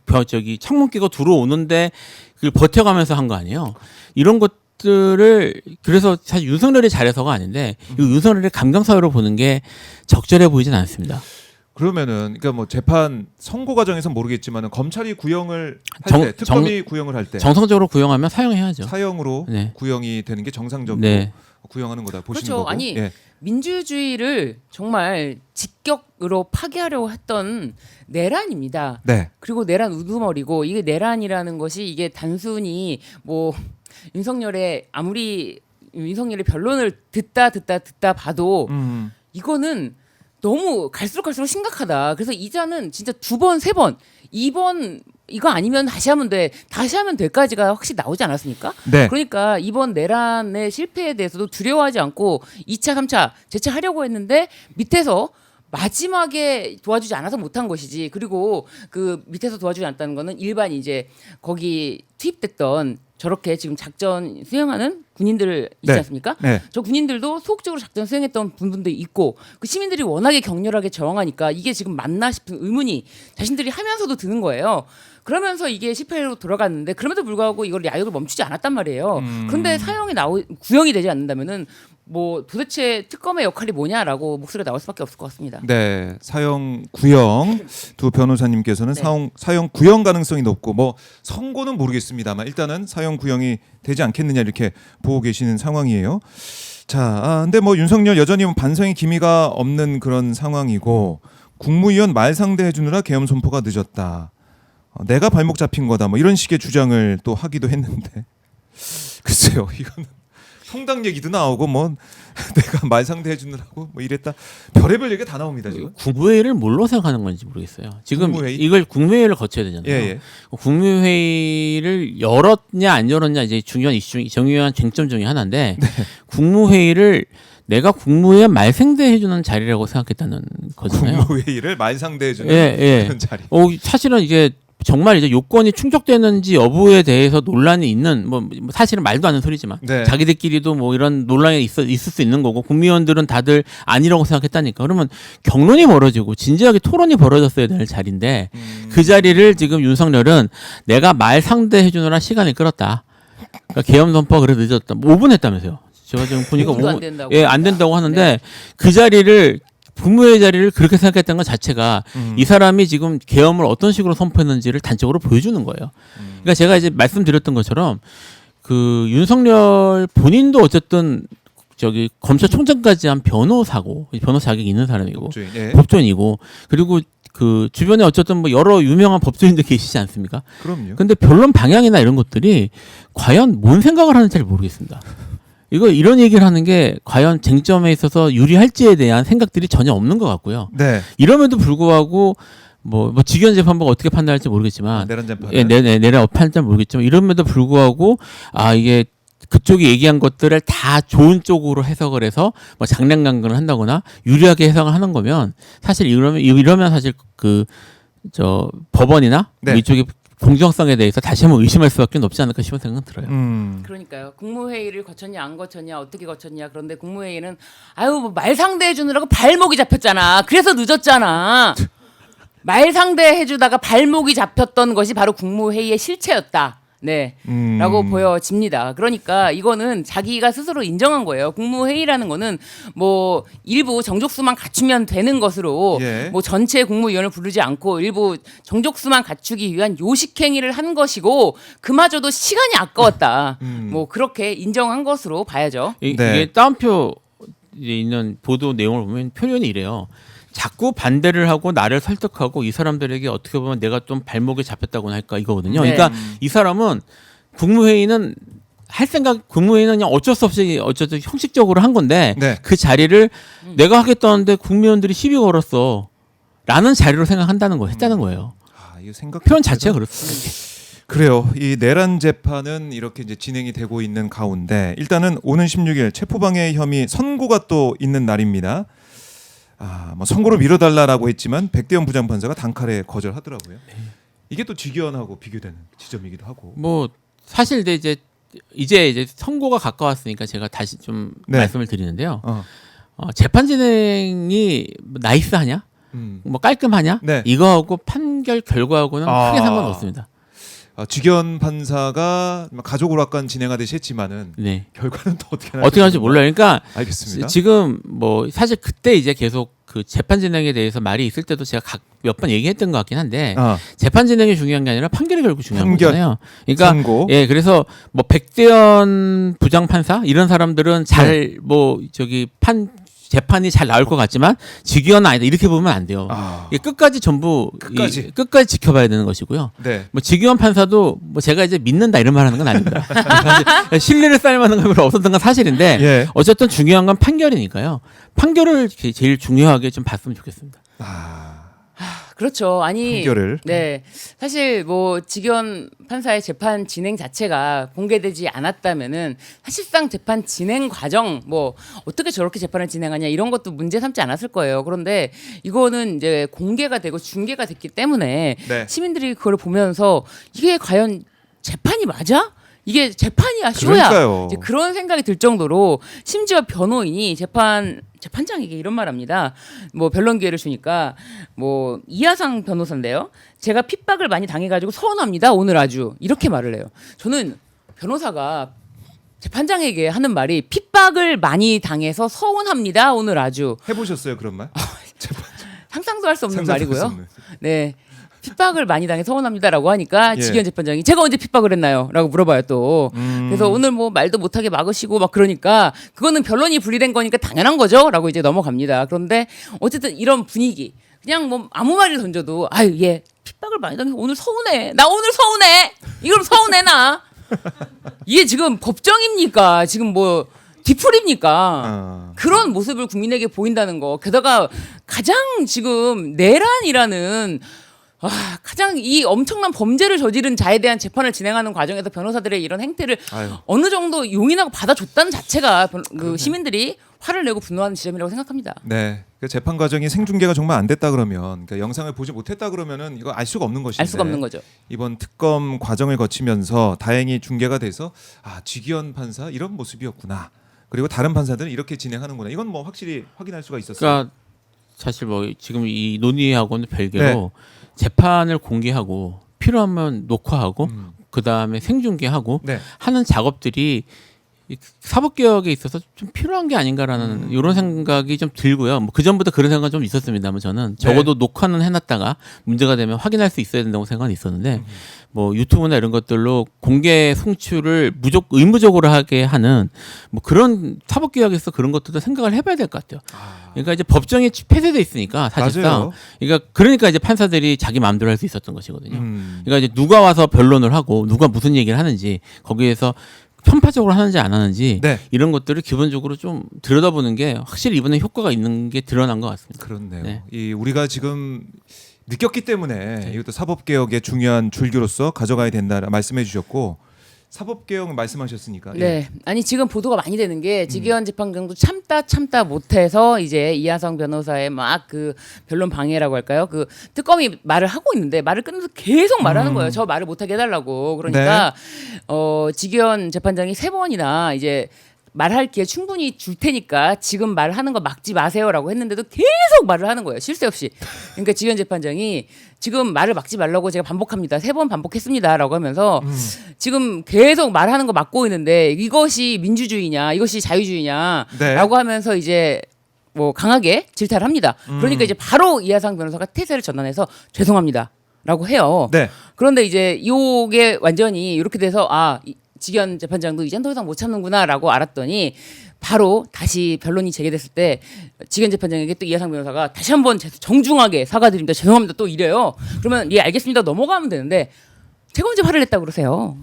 창문 끼고 들어오는데 그걸 버텨가면서 한 거 아니에요. 이런 것들을 그래서 사실 윤석열이 잘해서가 아닌데 이 윤석열의 감경 사유로 보는 게 적절해 보이진 않습니다. 그러면은 그러니까 뭐 재판 선고 과정에서 모르겠지만은 검찰이 구형을 할 때, 특검이 구형을 할 때 정상적으로 구형하면 사형해야죠. 사형으로 네. 구형이 되는 게 정상적으로 네. 구형하는 거다 보시는 그렇죠. 거고. 아니 예. 민주주의를 정말 직격으로 파괴하려고 했던 내란입니다. 네. 그리고 내란 우두머리고 이게 내란이라는 것이 이게 단순히 뭐 아무리 윤석열의 변론을 듣다 봐도 이거는 너무 갈수록 심각하다. 그래서 이자는 진짜 2번, 3번 이번 이거 아니면 다시 하면 돼. 다시 하면 돼까지가 확실히 나오지 않았습니까? 네. 그러니까 이번 내란의 실패에 대해서도 두려워하지 않고 2차, 3차 재차하려고 했는데 밑에서 마지막에 도와주지 않아서 못한 것이지. 그리고 그 밑에서 도와주지 않았다는 거는 일반 이제 거기 투입됐던 저렇게 지금 작전 수행하는 군인들 있지 네. 않습니까? 네. 저 군인들도 소극적으로 작전 수행했던 분들도 있고 그 시민들이 워낙에 격렬하게 저항하니까 이게 지금 맞나 싶은 의문이 자신들이 하면서도 드는 거예요. 그러면서 이게 실패로 돌아갔는데 그럼에도 불구하고 이걸 야욕을 멈추지 않았단 말이에요. 그런데 구형이 되지 않는다면은 뭐 도대체 특검의 역할이 뭐냐라고 목소리가 나올 수밖에 없을 것 같습니다. 네, 사형 구형 두 변호사님께서는 네. 사형 구형 가능성이 높고 뭐 선고는 모르겠습니다만 일단은 사형 구형이 되지 않겠느냐 이렇게 보고 계시는 상황이에요. 자, 근데 뭐 윤석열 여전히 반성의 기미가 없는 그런 상황이고 국무위원 말 상대해 주느라 계엄 선포가 늦었다. 내가 발목 잡힌 거다. 뭐 이런 식의 주장을 또 하기도 했는데 글쎄요, 이거는. 성당 얘기도 나오고 뭐 내가 말 상대해 주느라고 뭐 이랬다 별의별 얘기가 다 나옵니다 지금. 국무회의를 뭘로 생각하는 건지 모르겠어요. 지금 국무회의? 이걸 국무회의를 거쳐야 되잖아요. 예. 국무회의를 열었냐 안 열었냐 이제 중요한 이슈, 중요한 쟁점 중에 하나인데 국무회의를 내가 국무회의 말 상대해 주는 자리라고 생각했다는 거잖아요. 국무회의를 말 상대해 주는 그런 자리. 사실은 이게 정말 이제 요건이 충족되는지 여부에 대해서 논란이 있는 뭐 사실은 말도 안 되는 소리지만 네. 자기들끼리도 뭐 이런 논란이 있을 수 있는 거고 국무위원들은 다들 아니라고 생각했다니까. 그러면 경론이 벌어지고 진지하게 토론이 벌어졌어야 될 자리인데 그 자리를 지금 윤석열은 내가 말 상대해 주느라 시간을 끌었다. 그러니까 계엄 선포가 그래 늦었다. 5분 했다면서요. 제가 지금 보니까 5분도 안 된다고. 예, 안 된다고 하는데 네. 그 자리를 국무회의 자리를 그렇게 생각했던 것 자체가 이 사람이 지금 계엄을 어떤 식으로 선포했는지를 단적으로 보여주는 거예요. 그러니까 제가 이제 말씀드렸던 것처럼 그 윤석열 본인도 어쨌든 저기 검찰총장까지 한 변호사고 변호사 자격이 있는 사람이고 법조인, 예. 법조인이고 그리고 그 주변에 어쨌든 뭐 여러 유명한 법조인들 계시지 않습니까? 그럼요. 근데 변론 방향이나 이런 것들이 과연 뭔 생각을 하는지 잘 모르겠습니다. 이런 얘기를 하는 게 과연 쟁점에 있어서 유리할지에 대한 생각들이 전혀 없는 것 같고요. 네. 이럼에도 불구하고 뭐 직위원 재판부가 어떻게 판단할지 모르겠지만, 내란 재판. 예, 내란 판단 모르겠지만 이럼에도 불구하고 이게 그쪽이 얘기한 것들을 다 좋은 쪽으로 해석을 해서 뭐 장난감근을 한다거나 유리하게 해석을 하는 거면 사실 이러면 사실 그 저 법원이나 네. 이쪽이 공정성에 대해서 다시 한번 의심할 수밖에 없지 않을까 싶은 생각은 들어요. 그러니까요. 국무회의를 거쳤냐 안 거쳤냐 어떻게 거쳤냐. 그런데 국무회의는 뭐 말 상대해 주느라고 발목이 잡혔잖아. 그래서 늦었잖아. 말 상대해 주다가 발목이 잡혔던 것이 바로 국무회의의 실체였다. 네. 라고 보여집니다. 그러니까 이거는 자기가 스스로 인정한 거예요. 국무회의라는 거는 뭐 일부 정족수만 갖추면 되는 것으로 예. 뭐 전체 국무위원을 부르지 않고 일부 정족수만 갖추기 위한 요식행위를 한 것이고 그마저도 시간이 아까웠다. 뭐 그렇게 인정한 것으로 봐야죠. 네. 이게 따옴표 있는 보도 내용을 보면 표현이 이래요. 자꾸 반대를 하고 나를 설득하고 이 사람들에게 어떻게 보면 내가 좀 발목에 잡혔다고나 할까 이거거든요. 네. 그러니까 이 사람은 국무회의는 국무회의는 그냥 어쩔 수 없이 어쨌든 형식적으로 한 건데 네. 그 자리를 내가 하겠다는데 국무위원들이 시비 걸었어. 라는 자리로 생각한다는 거 했다는 거예요. 이거 생각 표현 자체가 그렇습니다. 그래요. 이 내란 재판은 이렇게 이제 진행이 되고 있는 가운데 일단은 오는 16일 체포방해 혐의 선고가 또 있는 날입니다. 뭐 선고를 미뤄달라라고 했지만 백대현 부장판사가 단칼에 거절하더라고요. 이게 또 직위원하고 비교되는 지점이기도 하고. 뭐 사실 이제 선고가 가까웠으니까 제가 다시 좀 네. 말씀을 드리는데요. 재판 진행이 나이스하냐, 뭐 깔끔하냐, 네. 이거하고 판결 결과하고는 크게 상관없습니다. 직위원 판사가 가족 오락관 진행하듯이 했지만은 네. 결과는 또 어떻게 할지 몰라요. 그러니까 알겠습니다. 지금 뭐 사실 그때 이제 계속 그 재판 진행에 대해서 말이 있을 때도 제가 몇 번 얘기했던 것 같긴 한데 재판 진행이 중요한 게 아니라 판결이 결국 중요한 거잖아요. 그러니까 선고. 예, 그래서 뭐 백대현 부장 판사 이런 사람들은 잘 뭐 재판이 잘 나올 것 같지만 직위원은 아니다 이렇게 보면 안 돼요. 이게 끝까지 전부 끝까지 지켜봐야 되는 것이고요. 네. 뭐 직위원 판사도 뭐 제가 이제 믿는다 이런 말하는 건 아닙니다. 신뢰를 쌓을 만한 건 별로 없었던 건 사실인데 예. 어쨌든 중요한 건 판결이니까요. 판결을 제일 중요하게 좀 봤으면 좋겠습니다. 그렇죠. 아니, 판결을. 네, 사실 뭐 직원 판사의 재판 진행 자체가 공개되지 않았다면은 사실상 재판 진행 과정 뭐 어떻게 저렇게 재판을 진행하냐 이런 것도 문제 삼지 않았을 거예요. 그런데 이거는 이제 공개가 되고 중계가 됐기 때문에 네. 시민들이 그걸 보면서 이게 과연 재판이 맞아? 이게 재판이야 쇼야? 그러니까요. 이제 그런 생각이 들 정도로 심지어 변호인이 재판장에게 이런 말합니다. 뭐 변론 기회를 주니까 뭐 이하상 변호사인데요. 제가 핍박을 많이 당해가지고 서운합니다. 오늘 아주 이렇게 말을 해요. 저는 변호사가 재판장에게 하는 말이 핍박을 많이 당해서 서운합니다. 오늘 아주 해보셨어요 그런 말? 상상도 할 수 없는 상상도 할 수 말이고요. 없는. 네. 핍박을 많이 당해 서운합니다라고 하니까 예. 지기현 재판장이 제가 언제 핍박을 했나요? 라고 물어봐요 또. 그래서 오늘 뭐 말도 못하게 막으시고 막 그러니까 그거는 변론이 분리된 거니까 당연한 거죠? 라고 이제 넘어갑니다. 그런데 어쨌든 이런 분위기 그냥 뭐 아무 말을 던져도 아유 얘 핍박을 많이 당해서 오늘 서운해. 나 오늘 서운해. 이걸 서운해 나. 이게 지금 법정입니까? 지금 뭐 뒤풀입니까? 그런 모습을 국민에게 보인다는 거. 게다가 가장 지금 내란이라는 가장 이 엄청난 범죄를 저지른 자에 대한 재판을 진행하는 과정에서 변호사들의 이런 행태를 아유. 어느 정도 용인하고 받아줬다는 자체가 그 시민들이 화를 내고 분노하는 지점이라고 생각합니다. 네. 그 재판 과정이 생중계가 정말 안 됐다 그러면, 그러니까 영상을 보지 못했다 그러면은 이거 알 수가 없는 것인데. 알 수가 없는 거죠. 이번 특검 과정을 거치면서 다행히 중계가 돼서 지기현 판사 이런 모습이었구나. 그리고 다른 판사들은 이렇게 진행하는구나. 이건 뭐 확실히 확인할 수가 있었어요. 그러니까 사실 뭐 지금 이 논의하고는 별개로 네. 재판을 공개하고 필요하면 녹화하고 그 다음에 생중계하고 네. 하는 작업들이 이 사법개혁에 있어서 좀 필요한 게 아닌가라는 이런 생각이 좀 들고요. 뭐 그 전부터 그런 생각 좀 있었습니다만 저는 적어도 녹화는 해놨다가 문제가 되면 확인할 수 있어야 된다고 생각은 있었는데 뭐 유튜브나 이런 것들로 공개 송출을 의무적으로 하게 하는 뭐 그런 사법개혁에서 그런 것들도 생각을 해봐야 될 것 같아요. 그러니까 이제 법정이 폐쇄돼 있으니까 사실상 맞아요. 그러니까 이제 판사들이 자기 마음대로 할 수 있었던 것이거든요. 그러니까 이제 누가 와서 변론을 하고 누가 무슨 얘기를 하는지 거기에서 편파적으로 하는지 안 하는지 네. 이런 것들을 기본적으로 좀 들여다보는 게 확실히 이번에 효과가 있는 게 드러난 것 같습니다. 그렇네요. 네. 이 우리가 지금 느꼈기 때문에 이것도 사법개혁의 중요한 줄기로서 가져가야 된다 말씀해 주셨고, 사법개혁 말씀하셨으니까. 네. 아니 지금 보도가 많이 되는 게 지기현 재판장도 참다 못해서 이제 이하성 변호사의 막 그 변론 방해라고 할까요? 그 특검이 말을 하고 있는데 말을 끊어서 계속 말하는 거예요. 저 말을 못하게 해달라고. 그러니까 지기현 재판장이 3번이나 이제 말할 기회 충분히 줄 테니까 지금 말하는 거 막지 마세요라고 했는데도 계속 말을 하는 거예요. 쉴 새 없이. 그러니까 지기현 재판장이 지금 말을 막지 말라고 제가 반복합니다. 3번 반복했습니다라고 하면서 지금 계속 말하는 거 막고 있는데 이것이 민주주의냐 이것이 자유주의냐라고 네. 하면서 이제 뭐 강하게 질타를 합니다. 그러니까 이제 바로 이하상 변호사가 태세를 전환해서 죄송합니다라고 해요. 네. 그런데 이제 이게 완전히 이렇게 돼서 지기현 재판장도 이젠 더 이상 못 참는구나라고 알았더니 바로 다시 변론이 재개됐을 때 지기현 재판장에게 또 이하상 변호사가 다시 한번 정중하게 사과드립니다. 죄송합니다. 또 이래요. 그러면 예 알겠습니다. 넘어가면 되는데 제가 언제 화를 냈다고 그러세요?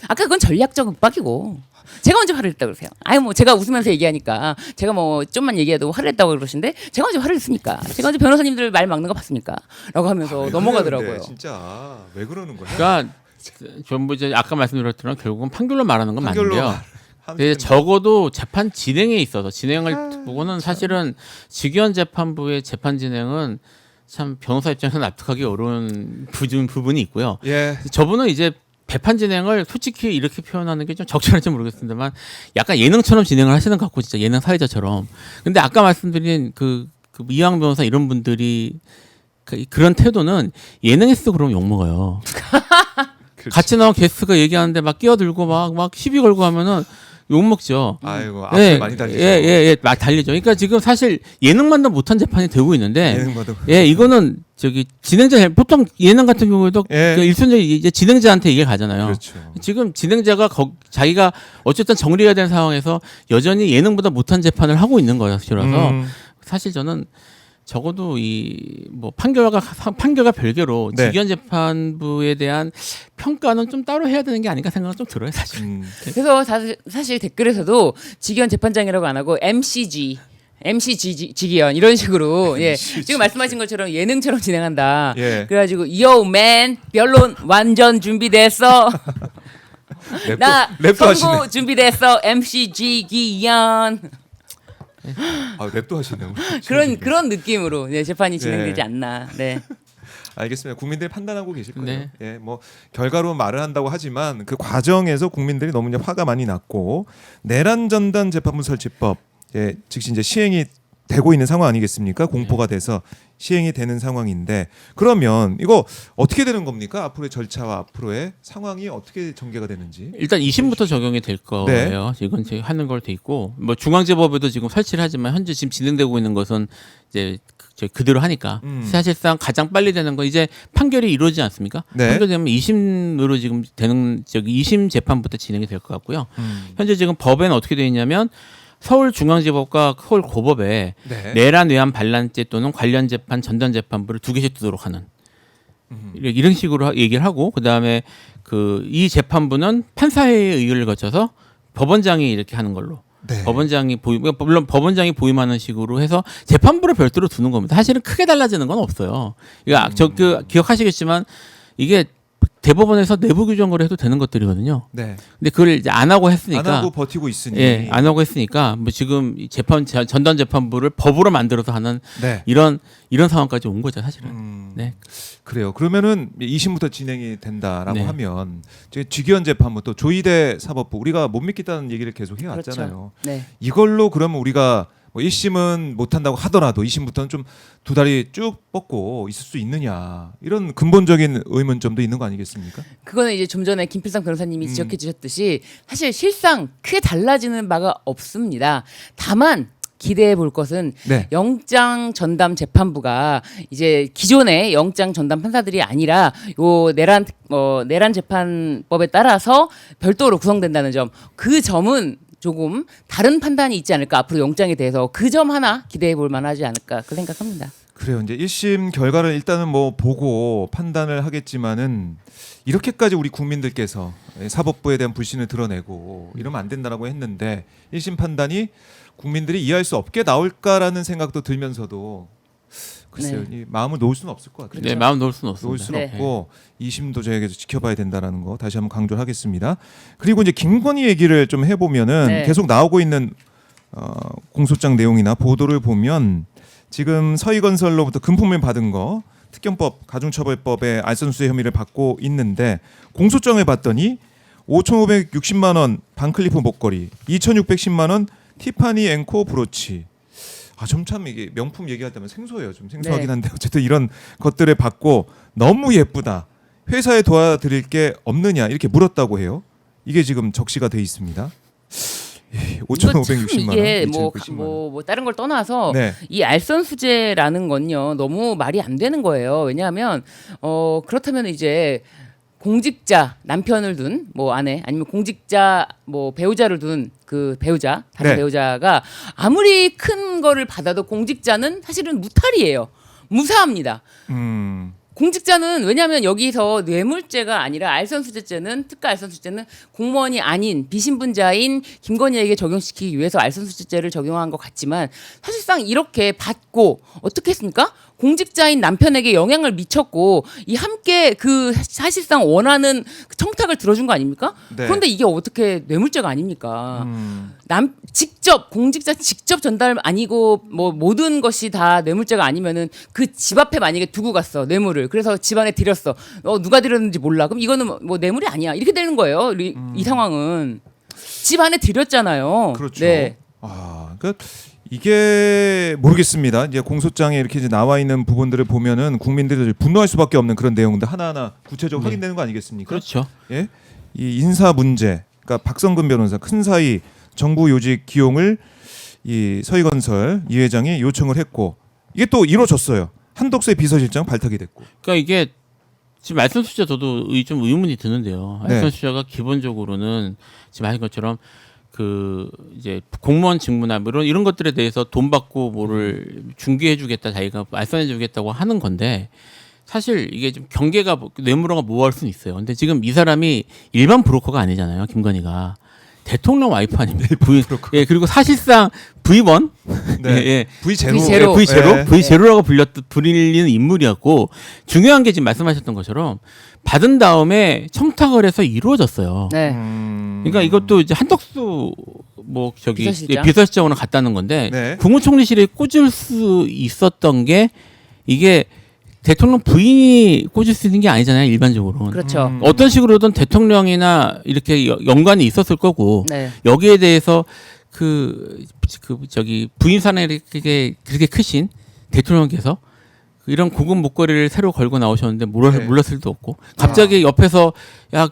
아까 그건 전략적 윽박이고 제가 언제 화를 냈다고 그러세요? 아유 뭐 제가 웃으면서 얘기하니까 제가 뭐 좀만 얘기해도 화를 냈다고 그러시는데 제가 언제 화를 냈습니까? 제가 언제 변호사님들 말 막는 거 봤습니까? 라고 하면서 넘어가더라고요. 그러는데 진짜 왜 그러는 거야? 그러니까 전부 이제 아까 말씀드렸던 결국은 판결로 말하는 건 판결로 맞는데요. 하면 근데 되는데. 적어도 재판 진행에 있어서 진행을 보고는 사실은 지기현 재판부의 재판 진행은 참 변호사 입장에서 납득하기 어려운 부분이 있고요. 예. 저분은 이제 재판 진행을 솔직히 이렇게 표현하는 게 좀 적절할지 모르겠습니다만 약간 예능처럼 진행을 하시는 것 같고 진짜 예능 사회자처럼. 근데 아까 말씀드린 그 이황 변호사 이런 분들이 그런 태도는 예능에서 그러면 욕먹어요. 같이 나온 게스트가 얘기하는데 막 끼어들고 막 시비 걸고 하면은 욕먹죠. 아이고 앞에 많이 달리죠. 예, 막 달리죠. 그러니까 지금 사실 예능만도 못한 재판이 되고 있는데, 예능마다. 이거는 진행자 보통 예능 같은 경우에도 예. 그 일선적으로 이제 진행자한테 이게 가잖아요. 그렇죠. 지금 진행자가 자기가 어쨌든 정리해야 되는 상황에서 여전히 예능보다 못한 재판을 하고 있는 것이라서 사실 저는 적어도 뭐 판결과 별개로 네. 지기현 재판부에 대한 평가는 좀 따로 해야 되는 게 아닌가 생각은 좀 들어요, 사실. 그래서 사실 댓글에서도 지기현 재판장이라고 안 하고 MCG MC 지기현 이런 식으로 예. 지금 말씀하신 것처럼 예능처럼 진행한다. 예. 그래가지고 Yo man 변론 완전 준비됐어. 나 랩도 하시네. 선고 준비됐어. MC 지기현. 랩도 하시네요. 그런 느낌으로 네, 재판이 진행되지 예. 않나. 네. 알겠습니다. 국민들이 판단하고 계실 거예요. 네. 예, 뭐 결과로 말을 한다고 하지만 그 과정에서 국민들이 너무 이제 화가 많이 났고 내란 전단 재판부 설치법 즉시 이제 시행이 되고 있는 상황 아니겠습니까? 공포가 돼서 시행이 되는 상황인데 그러면 이거 어떻게 되는 겁니까? 앞으로의 절차와 앞으로의 상황이 어떻게 전개가 되는지. 일단 2심부터 적용이 될 거예요. 이건 지금 하는 걸 돼 있고 뭐 중앙제법에도 지금 설치를 하지만 현재 지금 진행되고 있는 것은 이제 그대로 하니까 사실상 가장 빨리 되는 건 이제 판결이 이루어지지 않습니까? 네. 판결되면 2심으로 지금 되는 2심 재판부터 진행이 될 것 같고요. 현재 지금 법에는 어떻게 되어 있냐면 서울중앙지법과 서울고법에 네. 내란 외환 반란죄 또는 관련 재판 전담 재판부를 2개씩 두도록 하는 이런 식으로 얘기를 하고 그다음에 이 재판부는 판사회의 의결을 거쳐서 법원장이 이렇게 하는 걸로 네. 법원장이 물론 법원장이 보임하는 식으로 해서 재판부를 별도로 두는 겁니다. 사실은 크게 달라지는 건 없어요. 이거 기억하시겠지만 이게 대법원에서 내부 규정을 해도 되는 것들이거든요. 네. 근데 그걸 이제 안 하고 했으니까 안 하고 버티고 있으니. 예, 안 하고 했으니까 뭐 지금 이 전담 재판부를 법으로 만들어서 하는 네. 이런 상황까지 온 거죠, 사실은. 네. 그래요. 그러면은 2심부터 진행이 된다라고 네. 하면 지기현 재판부 또 조희대 사법부 우리가 못 믿겠다는 얘기를 계속 해왔잖아요. 그렇죠. 네. 이걸로 그러면 우리가 뭐 1심은 못한다고 하더라도 2심부터는 좀 두 다리 쭉 뻗고 있을 수 있느냐 이런 근본적인 의문점도 있는 거 아니겠습니까? 그거는 이제 좀 전에 김필상 변호사님이 지적해 주셨듯이 사실 실상 크게 달라지는 바가 없습니다. 다만 기대해 볼 것은 네. 영장 전담 재판부가 이제 기존의 영장 전담 판사들이 아니라 요 내란 재판법에 따라서 별도로 구성된다는 점. 그 점은 조금 다른 판단이 있지 않을까 앞으로 영장에 대해서 그 점 하나 기대해 볼 만하지 않을까 그 생각합니다. 그래요. 이제 1심 결과를 일단은 뭐 보고 판단을 하겠지만은 이렇게까지 우리 국민들께서 사법부에 대한 불신을 드러내고 이러면 안 된다라고 했는데 1심 판단이 국민들이 이해할 수 없게 나올까라는 생각도 들면서도 글쎄요. 네. 이 마음을 놓을 수는 없을 것 같아요. 네, 마음 놓을 수는 놓을 없습니다. 수는 네. 없고 2심도 저희에게서 지켜봐야 된다라는 거 다시 한번 강조를 하겠습니다. 그리고 이제 김건희 얘기를 좀 해보면은 네. 계속 나오고 있는 공소장 내용이나 보도를 보면 지금 서희건설로부터 금품을 받은 거 특경법 가중처벌법의 알선수재 혐의를 받고 있는데 공소장을 봤더니 5,560만 원 반클리프 목걸이, 2,610만 원 티파니 앵코 브로치. 참 이게 명품 얘기할 때면 생소해요. 좀 생소하긴 네. 한데 어쨌든 이런 것들을 받고 너무 예쁘다. 회사에 도와드릴 게 없느냐 이렇게 물었다고 해요. 이게 지금 적시가 돼 있습니다. 5,560만 원, 이게 2,610만 원. 뭐 다른 걸 떠나서 네. 이 알선수재라는 건요 너무 말이 안 되는 거예요. 왜냐하면 그렇다면 이제 공직자 남편을 둔 뭐 아내 아니면 공직자 뭐 배우자를 둔 그 배우자 다른 네. 배우자가 아무리 큰 거를 받아도 공직자는 사실은 무탈이에요. 무사합니다. 공직자는 왜냐하면 여기서 뇌물죄가 아니라 알선수재죄는 특가 알선수재는 공무원이 아닌 비신분자인 김건희에게 적용시키기 위해서 알선수재죄를 적용한 것 같지만 사실상 이렇게 받고 어떻게 했습니까? 공직자인 남편에게 영향을 미쳤고 이 함께 그 사실상 원하는 그 청탁을 들어준 거 아닙니까? 네. 그런데 이게 어떻게 뇌물죄가 아닙니까? 공직자 직접 전달 아니고 뭐 모든 것이 다 뇌물죄가 아니면은 그 집 앞에 만약에 두고 갔어 뇌물을 그래서 집안에 들였어 누가 들였는지 몰라 그럼 이거는 뭐 뇌물이 아니야 이렇게 되는 거예요 이 상황은 집 안에 들였잖아요. 그렇죠. 네. 그러니까 이게 모르겠습니다. 이제 공소장에 이렇게 이제 나와 있는 부분들을 보면은 국민들이 분노할 수밖에 없는 그런 내용들 하나하나 구체적으로 확인되는 거 아니겠습니까? 그렇죠. 예, 이 인사 문제, 그러니까 박성근 변호사 큰 사이 정부 요직 기용을 이 서희건설 이 회장이 요청을 했고 이게 또 이루어졌어요. 한덕수의 비서실장 발탁이 됐고. 그러니까 이게 지금 알선수재 저도 좀 의문이 드는데요. 네. 알선수재가 기본적으로는 지금 하신 것처럼 그 이제 공무원 직무나 뭐 이런 것들에 대해서 돈 받고 뭐를 중개해주겠다 자기가 알선해주겠다고 하는 건데 사실 이게 좀 경계가 뇌물어가 모호할 수는 있어요. 근데 지금 이 사람이 일반 브로커가 아니잖아요. 김건희가 대통령 와이프 아닙니까? 예, 그리고 사실상 V1, 네. 예, V0. V0. V0라고 불리는 인물이었고 중요한 게 지금 말씀하셨던 것처럼 받은 다음에 청탁을 해서 이루어졌어요. 네. 그러니까 이것도 이제 한덕수 뭐 저기 비서실장? 비서실장으로 갔다는 건데 네. 국무총리실에 꽂을 수 있었던 게 이게 대통령 부인이 꽂을 수 있는 게 아니잖아요, 일반적으로는. 그렇죠. 어떤 식으로든 대통령이나 이렇게 연관이 있었을 거고 네. 여기에 대해서 저기 부인 사내가 그렇게 크신 대통령께서 이런 고급 목걸이를 새로 걸고 나오셨는데 네. 몰랐을 수도 없고 갑자기 옆에서 야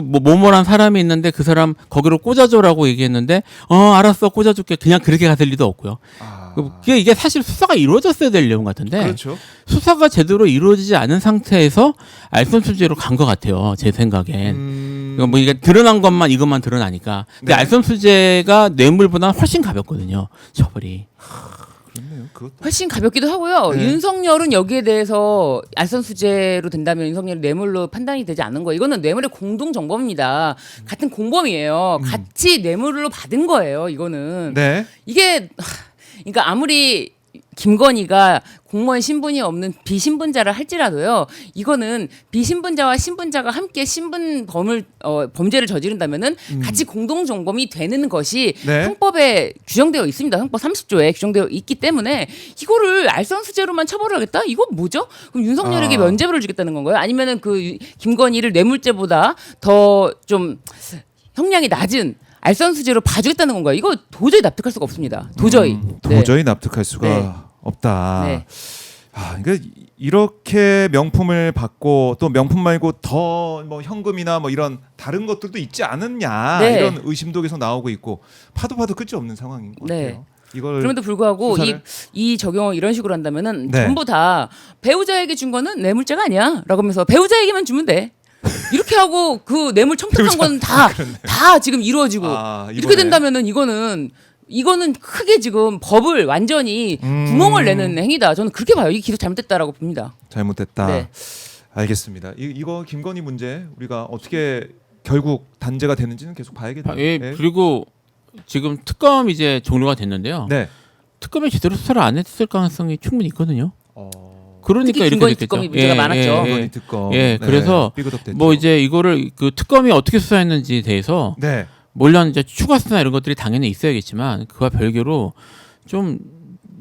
뭐뭐란 사람이 있는데 그 사람 거기로 꽂아줘라고 얘기했는데 알았어 꽂아줄게 그냥 그렇게 갔을 리도 없고요. 이게 사실 수사가 이루어졌어야 될 내용 같은데 그렇죠. 수사가 제대로 이루어지지 않은 상태에서 알선수재로 간 것 같아요. 제 생각엔. 뭐 이게 드러난 것만 이것만 드러나니까. 근데 네. 알선수재가 뇌물보다 훨씬 가볍거든요. 처벌이. 그렇네요. 그것도. 훨씬 가볍기도 하고요. 네. 윤석열은 여기에 대해서 알선수재로 된다면 윤석열이 뇌물로 판단이 되지 않는 거예요. 이거는 뇌물의 공동정범입니다. 같은 공범이에요. 같이 뇌물로 받은 거예요. 이거는. 네. 이게 그러니까 아무리 김건희가 공무원 신분이 없는 비신분자를 할지라도요. 이거는 비신분자와 신분자가 함께 범죄를 저지른다면은 같이 공동정범이 되는 것이 네. 형법에 규정되어 있습니다. 형법 30조에 규정되어 있기 때문에 이거를 알선수재로만 처벌을 하겠다? 이건 뭐죠? 그럼 윤석열에게 면죄부를 주겠다는 건가요? 아니면은 그 김건희를 뇌물죄보다 더 좀 형량이 낮은 알선수재로 봐주겠다는 건가요? 이거 도저히 납득할 수가 없습니다. 도저히. 도저히 납득할 수가 네. 없다. 네. 그러니까 이렇게 명품을 받고 또 명품 말고 더 뭐 현금이나 뭐 이런 다른 것들도 있지 않았냐 네. 이런 의심도 계속 나오고 있고 파도 끝이 없는 상황인 것 네. 같아요. 이걸 그럼에도 불구하고 수사를- 이 적용을 이런 식으로 한다면은 네. 전부 다 배우자에게 준 거는 뇌물죄가 아니야라고 하면서 배우자에게만 주면 돼. 이렇게 하고 그 뇌물 청탁한 건 다 지금 이루어지고 이렇게 이번에. 된다면은 이거는 크게 지금 법을 완전히 구멍을 내는 행위다. 저는 그렇게 봐요. 이 기소 잘못됐다라고 봅니다. 잘못됐다. 네. 알겠습니다. 이거 김건희 문제 우리가 어떻게 결국 단죄가 되는지는 계속 봐야겠네요. 예, 네. 그리고 지금 특검 이제 종료가 됐는데요. 네. 특검이 제대로 수사를 안 했을 가능성이 충분히 있거든요. 그러니까 특히 이렇게 김건희 됐겠죠. 특검이 문제가 많았죠. 김건희 특검. 예, 그래서 삐그덕됐죠. 뭐 이제 이거를 그 특검이 어떻게 수사했는지에 대해서 네. 물론 이제 추가 수사나 이런 것들이 당연히 있어야겠지만 그와 별개로 좀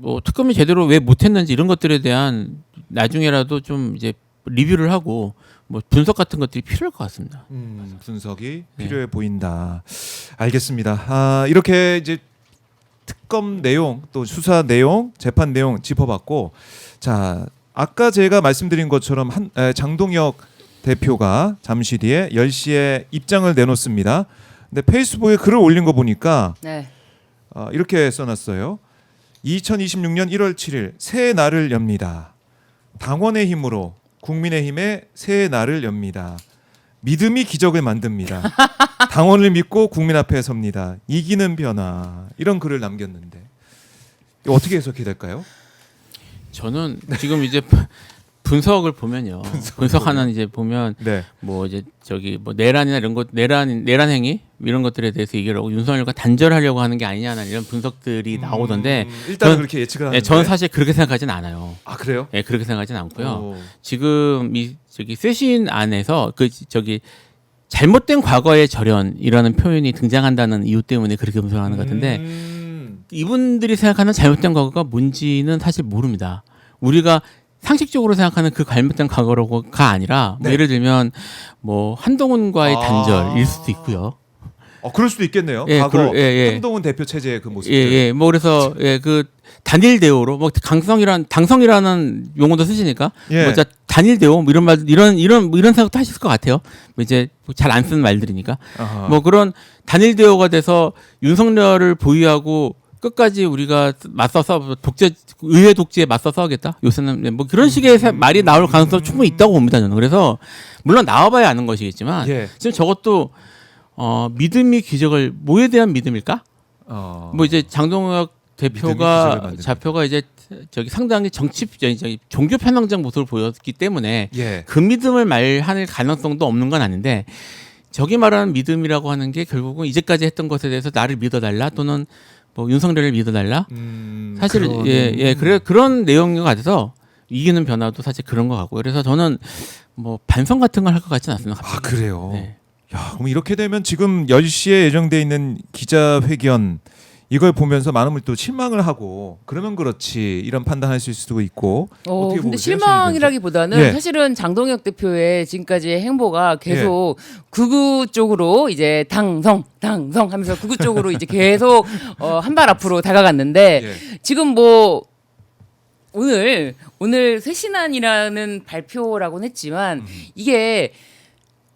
뭐 특검이 제대로 왜 못했는지 이런 것들에 대한 나중에라도 좀 이제 리뷰를 하고 뭐 분석 같은 것들이 필요할 것 같습니다. 분석이 네. 필요해 보인다. 알겠습니다. 이렇게 이제 특검 내용 또 수사 내용, 재판 내용 짚어봤고, 자 아까 제가 말씀드린 것처럼 장동혁 대표가 잠시 뒤에 10시에 입장을 내놓습니다. 근데 페이스북에 글을 올린 거 보니까 네. 이렇게 써놨어요. 2026년 1월 7일 새 날을 엽니다. 당원의 힘으로 국민의힘의 새 날을 엽니다. 믿음이 기적을 만듭니다. 당원을 믿고 국민 앞에 섭니다. 이기는 변화. 이런 글을 남겼는데 이거 어떻게 해석이 될까요? 저는 지금 이제 분석을 보면요. 분석하는 이제 보면 네. 뭐 이제 저기 뭐 내란이나 이런 것 내란 행위 이런 것들에 대해서 얘기를 하고 윤석열과 단절하려고 하는 게 아니냐는 이런 분석들이 나오던데 일단 저는- 그렇게 예측을 하는데. 예, 저는 사실 그렇게 생각하지는 않아요. 아 그래요? 예, 그렇게 생각하지는 않고요. 오. 지금 이 저기 쇄신 안에서 그 저기 잘못된 과거의 절연이라는 표현이 등장한다는 이유 때문에 그렇게 분석하는 것 같은데 이분들이 생각하는 잘못된 과거가 뭔지는 사실 모릅니다. 우리가 상식적으로 생각하는 그 잘못된 과거가 아니라 뭐 네. 예를 들면 뭐 한동훈과의 단절일 수도 있고요. 그럴 수도 있겠네요. 예, 과거 예. 한동훈 대표 체제의 그 모습. 예. 뭐 그래서 그 단일 대오로 뭐 당성이라는 용어도 쓰시니까 예. 뭐 단일 대오 뭐 이런 말 이런 생각도 하실 것 같아요. 뭐 이제 잘 안 쓰는 말들이니까. 아하. 뭐 그런 단일 대오가 돼서 윤석열을 보유하고 끝까지 우리가 맞서서 의회 독재에 맞서 싸우겠다. 요새는 뭐 그런 식의 말이 나올 가능성 충분히 있다고 봅니다. 저는 그래서 물론 나와봐야 아는 것이겠지만 예. 지금 저것도 믿음이 기적을 뭐에 대한 믿음일까? 뭐 이제 장동혁 대표가 이제 저기 상당히 종교 편향적 모습을 보였기 때문에 예. 그 믿음을 말할 가능성도 없는 건 아닌데 저기 말하는 믿음이라고 하는 게 결국은 이제까지 했던 것에 대해서 나를 믿어달라 또는 뭐 윤석열을 믿어달라. 사실 그래 그런 내용 같아서 이기는 변화도 사실 그런 것 같고요. 그래서 저는 뭐 반성 같은 걸 할 것 같지는 않습니다. 아 그래요. 네. 야, 그럼 이렇게 되면 지금 10시에 예정돼 있는 기자회견 이걸 보면서 많은 분들이 또 실망을 하고 그러면 그렇지 이런 판단할 수도 있고 어떻게 근데 보세요? 실망이라기보다는 예. 사실은 장동혁 대표의 지금까지의 행보가 계속 극우 쪽으로 이제 당성 하면서 극우 쪽으로 이제 계속 한 발 앞으로 다가갔는데 예. 지금 뭐 오늘 쇄신안이라는 발표라고는 했지만 이게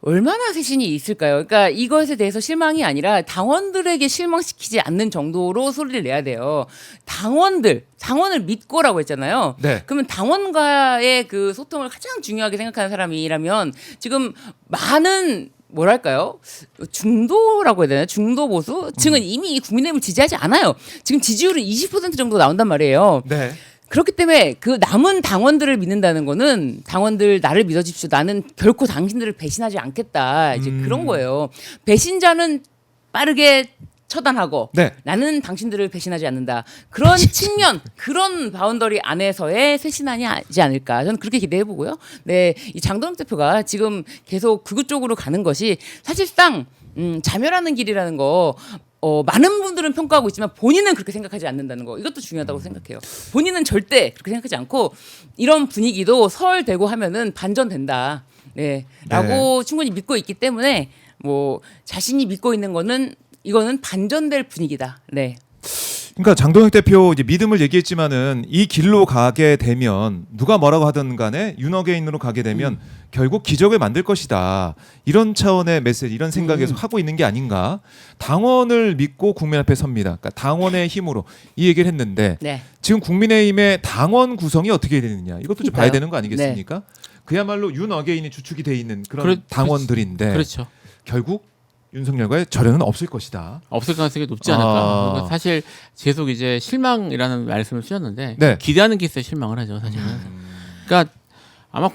얼마나 쇄신이 있을까요? 그러니까 이것에 대해서 실망이 아니라 당원들에게 실망시키지 않는 정도로 소리를 내야 돼요. 당원을 믿고라고 했잖아요. 네. 그러면 당원과의 그 소통을 가장 중요하게 생각하는 사람이라면 지금 많은 뭐랄까요? 중도라고 해야 되나요? 중도 보수 층은 이미 국민의힘을 지지하지 않아요. 지금 지지율은 20% 정도 나온단 말이에요. 네. 그렇기 때문에 그 남은 당원들을 믿는다는 거는 당원들 나를 믿어주십시오. 나는 결코 당신들을 배신하지 않겠다. 이제 그런 거예요. 배신자는 빠르게 처단하고 네. 나는 당신들을 배신하지 않는다. 그런 측면, 그런 바운더리 안에서의 쇄신안이 하지 않을까. 저는 그렇게 기대해 보고요. 네, 이 장동혁 대표가 지금 계속 극우 쪽으로 가는 것이 사실상 자멸하는 길이라는 거. 많은 분들은 평가하고 있지만 본인은 그렇게 생각하지 않는다는 거 이것도 중요하다고 생각해요. 본인은 절대 그렇게 생각하지 않고 이런 분위기도 서울 대고 하면은 반전된다. 라고 충분히 믿고 있기 때문에 뭐 자신이 믿고 있는 거는 이거는 반전될 분위기다. 네. 그러니까 장동혁 대표 이제 믿음을 얘기했지만은 이 길로 가게 되면 누가 뭐라고 하든 간에 윤어게인으로 가게 되면 결국 기적을 만들 것이다. 이런 차원의 메시지, 이런 생각에서 하고 있는 게 아닌가. 당원을 믿고 국민 앞에 섭니다. 그러니까 당원의 힘으로 이 얘기를 했는데 네. 지금 국민의힘의 당원 구성이 어떻게 되느냐. 이것도 좀 봐야 되는 거 아니겠습니까? 그야말로 윤어게인이 주축이 돼 있는 그런 당원들인데 그렇죠. 결국 윤석열과의 절연은 없을 것이다. 없을 가능성이 높지 않을까. 그러니까 사실 계속 이제 실망이라는 말씀을 쓰셨는데 네. 기대하는 게 있어야 실망을 하죠, 사실은. 그러니까 아마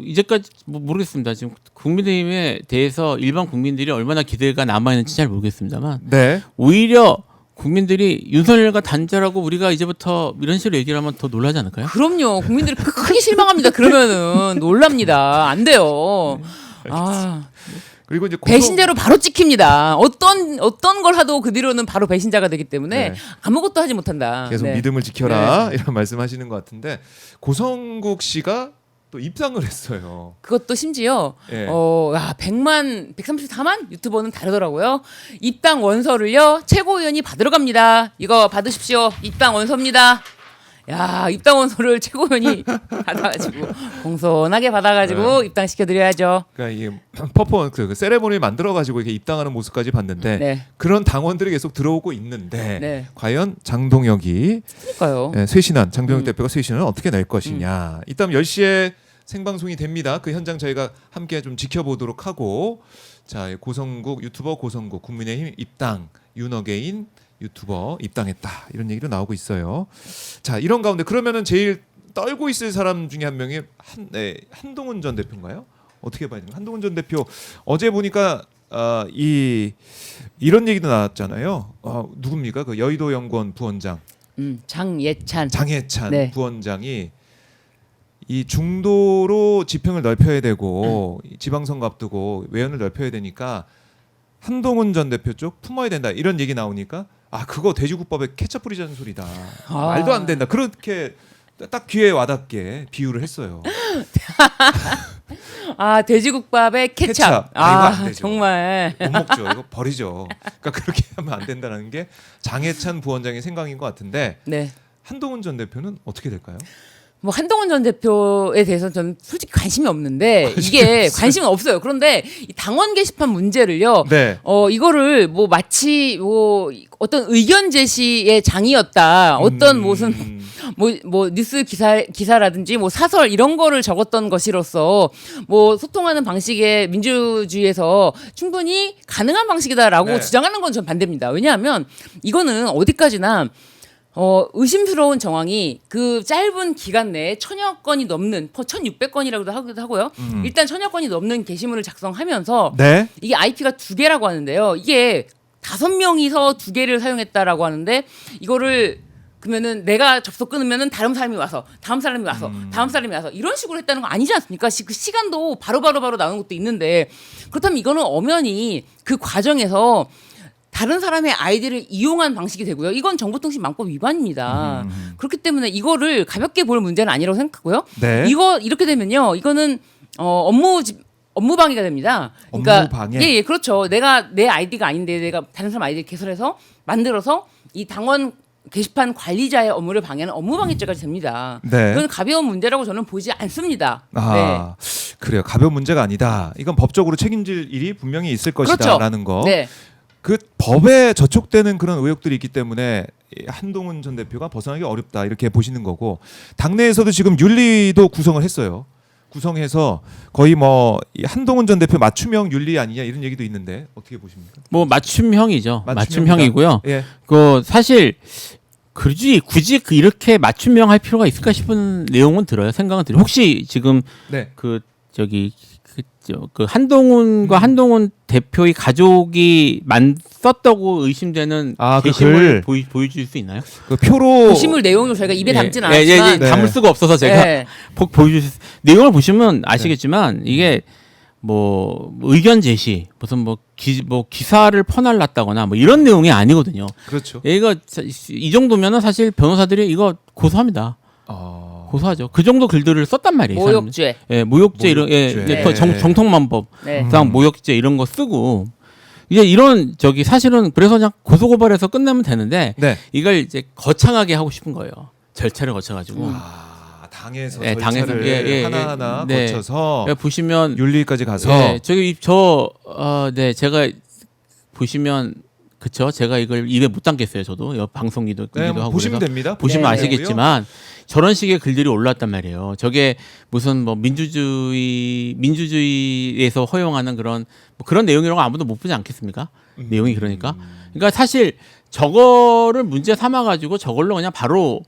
이제까지 모르겠습니다. 지금 국민의힘에 대해서 일반 국민들이 얼마나 기대가 남아 있는지 잘 모르겠습니다만 네. 오히려 국민들이 윤석열과 단절하고 우리가 이제부터 이런 식으로 얘기를 하면 더 놀라지 않을까요? 그럼요. 국민들이 크게 실망합니다. 그러면은 놀랍니다. 안 돼요. 그리고 이제 배신자로 바로 찍힙니다. 어떤 걸 하도 그 뒤로는 바로 배신자가 되기 때문에 아무것도 하지 못한다. 계속 믿음을 지켜라 이런 말씀하시는 것 같은데 고성국 씨가 또 입상을 했어요. 그것도 심지어 134만 유튜버는 다르더라고요. 입당 원서를요 최고위원이 받으러 갑니다. 이거 받으십시오. 입당 원서입니다. 야, 입당 원서를 최고위원이 받아가지고 공손하게 받아가지고 입당시켜드려야죠. 그러니까 이게 퍼포먼스, 그 세레모니 만들어가지고 이렇게 입당하는 모습까지 봤는데 그런 당원들이 계속 들어오고 있는데 과연 장동혁이 그러니까요. 쇄신안, 장동혁 대표가 쇄신을 어떻게 낼 것이냐. 이따 10시에 생방송이 됩니다. 그 현장 저희가 함께 좀 지켜보도록 하고 자 고성국 유튜버 고성국 국민의힘 입당 윤어게인 유튜버 입당했다 이런 얘기도 나오고 있어요. 자 이런 가운데 그러면은 제일 떨고 있을 사람 중에 한 명이 한동훈 전 대표인가요? 어떻게 봐야 됩니까? 한동훈 전 대표 어제 보니까 이런 얘기도 나왔잖아요. 누굽니까? 그 여의도 연구원 부원장 장예찬 부원장이 이 중도로 지평을 넓혀야 되고 지방선거 앞두고 외연을 넓혀야 되니까 한동훈 전 대표 쪽 품어야 된다 이런 얘기 나오니까 그거 돼지국밥에 케첩 뿌리자는 소리다. 말도 안 된다. 그렇게 딱 귀에 와닿게 비유를 했어요. 돼지국밥에 케첩. 이거 안 되죠. 정말 못 먹죠. 이거 버리죠. 그러니까 그렇게 하면 안 된다는 게 장해찬 부원장의 생각인 것 같은데 한동훈 전 대표는 어떻게 될까요? 뭐 한동훈 전 대표에 대해서는 저는 솔직히 관심이 없는데 이게 관심은 없어요. 그런데 이 당원 게시판 문제를요. 이거를 뭐 마치 뭐 어떤 의견 제시의 장이었다. 어떤 무슨 뭐 뉴스 기사라든지 뭐 사설 이런 거를 적었던 것이로서 뭐 소통하는 방식의 민주주의에서 충분히 가능한 방식이다라고 주장하는 건 전 반대입니다. 왜냐하면 이거는 어디까지나 의심스러운 정황이 그 짧은 기간 내에 1000여 건이 넘는 1600건이라고도 하기도 하고요. 일단 1000여 건이 넘는 게시물을 작성하면서 네. 이게 IP가 2개라고 하는데요. 이게 5명이서 2개를 사용했다라고 하는데 이거를 그러면은 내가 접속 끊으면은 다른 사람이 와서 다음 사람이 와서 다음 사람이 와서 이런 식으로 했다는 거 아니지 않습니까? 그 시간도 바로 나오는 것도 있는데 그렇다면 이거는 엄연히 그 과정에서 다른 사람의 아이디를 이용한 방식이 되고요. 이건 정보통신망법 위반입니다. 그렇기 때문에 이거를 가볍게 볼 문제는 아니라고 생각하고요. 네. 이거 이렇게 되면요. 이거는 업무 방해가 됩니다. 그러니까 업무 방해? 예, 그렇죠. 내가 내 아이디가 아닌데 내가 다른 사람 아이디를 개설해서 만들어서 이 당원 게시판 관리자의 업무를 방해하는 업무방해죄까지 됩니다. 네. 이건 가벼운 문제라고 저는 보지 않습니다. 아, 그래요. 가벼운 문제가 아니다. 이건 법적으로 책임질 일이 분명히 있을 것이다라는 거. 네. 그 법에 저촉되는 그런 의혹들이 있기 때문에 한동훈 전 대표가 벗어나기 어렵다 이렇게 보시는 거고 당내에서도 지금 윤리도 구성을 했어요. 구성해서 거의 뭐 한동훈 전 대표 맞춤형 윤리 아니냐 이런 얘기도 있는데 어떻게 보십니까? 뭐 맞춤형이죠. 맞춤형이고요. 예. 그 사실 굳이 이렇게 맞춤형 할 필요가 있을까 싶은 내용은 들어요. 생각은 들어요. 혹시 지금 네. 그 한동훈과 한동훈 대표의 가족이 썼다고 의심되는 그 게시물 글. 보여줄 수 있나요? 그 표로 게시물 내용을 저희가 입에 담지는 않았지만 네. 담을 수가 없어서 제가 네. 보여줄 내용을 보시면 아시겠지만 이게 뭐 의견 제시 무슨 기사를 퍼날랐다거나 뭐 이런 내용이 아니거든요. 그렇죠. 이거 이 정도면은 사실 변호사들이 이거 고소합니다. 고소하죠. 그 정도 글들을 썼단 말이에요. 모욕죄. 예, 모욕죄 이런 모욕죄. 정통만법상 네. 모욕죄 이런 거 쓰고 이제 이런 사실은 그래서 그냥 고소 고발해서 끝내면 되는데 네. 이걸 이제 거창하게 하고 싶은 거예요. 절차를 거쳐가지고. 당에서 네, 절차를 하나하나 네. 거쳐서 보시면 윤리까지 가서 네, 제가 보시면 그쵸? 제가 이걸 입에 못 담겠어요. 저도 방송기도 네, 하고 보시면 그래서 됩니다. 보시면 네, 아시겠지만 저런 식의 글들이 올랐단 말이에요. 저게 무슨 뭐 민주주의에서 허용하는 그런 내용이라고 아무도 못 보지 않겠습니까? 내용이 그러니까 사실 저거를 문제 삼아 가지고 저걸로 그냥 바로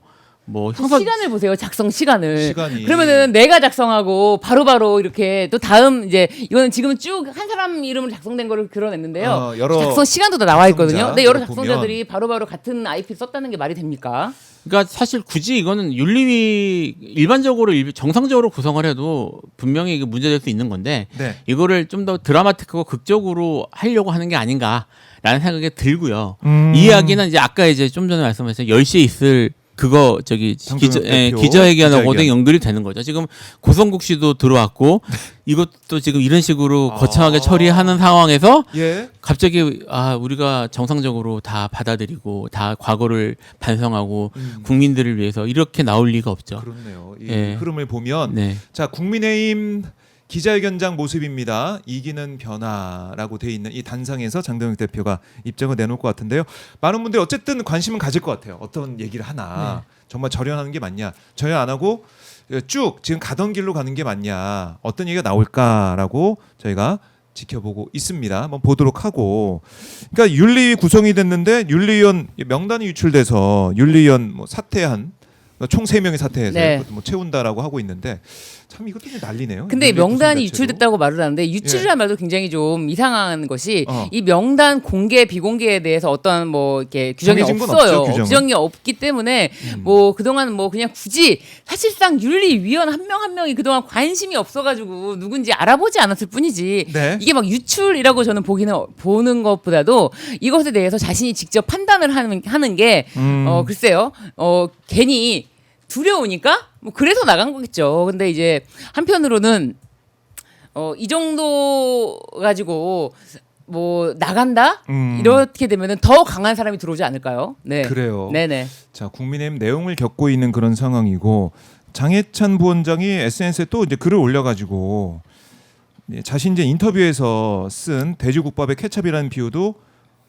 뭐 시간을 보세요. 작성 시간을. 시간이. 그러면은 내가 작성하고 바로바로 이렇게 또 다음 이제 이거는 지금 쭉 한 사람 이름으로 작성된 거를 그려냈는데요. 여러 작성 시간도 다 나와 있거든요. 근데 여러 보면. 작성자들이 바로바로 같은 IP 썼다는 게 말이 됩니까? 그러니까 사실 굳이 이거는 일반적으로 정상적으로 구성을 해도 분명히 이게 문제될 수 있는 건데 네. 이거를 좀 더 드라마틱하고 극적으로 하려고 하는 게 아닌가라는 생각이 들고요. 음. 이 이야기는 이제 아까 이제 좀 전에 말씀하신 10시에 있을 그거 기자회견하고도 연결이 되는 거죠. 지금 고성국 씨도 들어왔고 이것도 지금 이런 식으로 거창하게 처리하는 상황에서 예. 갑자기 우리가 정상적으로 다 받아들이고 다 과거를 반성하고 국민들을 위해서 이렇게 나올 리가 없죠. 그렇네요. 이 예. 흐름을 보면 네. 자 국민의힘 기자회견장 모습입니다. 이기는 변화라고 돼 있는 이 단상에서 장동혁 대표가 입장을 내놓을 것 같은데요. 많은 분들이 어쨌든 관심은 가질 것 같아요. 어떤 얘기를 하나. 정말 절연하는 게 맞냐. 절연 안 하고 쭉 지금 가던 길로 가는 게 맞냐. 어떤 얘기가 나올까라고 저희가 지켜보고 있습니다. 한번 보도록 하고. 그러니까 윤리위 구성이 됐는데 윤리위원 명단이 유출돼서 윤리위원 사퇴한 총 3명이 사퇴해서 네. 뭐 채운다라고 하고 있는데 참 이것도 난리네요. 근데 윤리 구성 명단이 자체도. 유출됐다고 말을 하는데 유출이라는 말도 굉장히 좀 이상한 것이 어. 이 명단 공개 비공개에 대해서 어떤 뭐 이렇게 규정이 정해진 건 없어요. 없죠, 규정은. 규정이 없기 때문에 뭐 그동안 뭐 그냥 굳이 사실상 윤리위원 한 명 한 명이 그동안 관심이 없어가지고 누군지 알아보지 않았을 뿐이지 네. 이게 막 유출이라고 저는 보는 것보다도 이것에 대해서 자신이 직접 판단을 하는 게 글쎄요 괜히 두려우니까 뭐 그래서 나간 거겠죠. 근데 이제 한편으로는 이 정도 가지고 뭐 나간다 이렇게 되면은 더 강한 사람이 들어오지 않을까요? 네. 그래요. 네네. 자 국민의힘 내용을 겪고 있는 그런 상황이고 장해찬 부원장이 SNS에 또 이제 글을 올려가지고 자신 이제 인터뷰에서 쓴 돼지국밥의 케찹이라는 비유도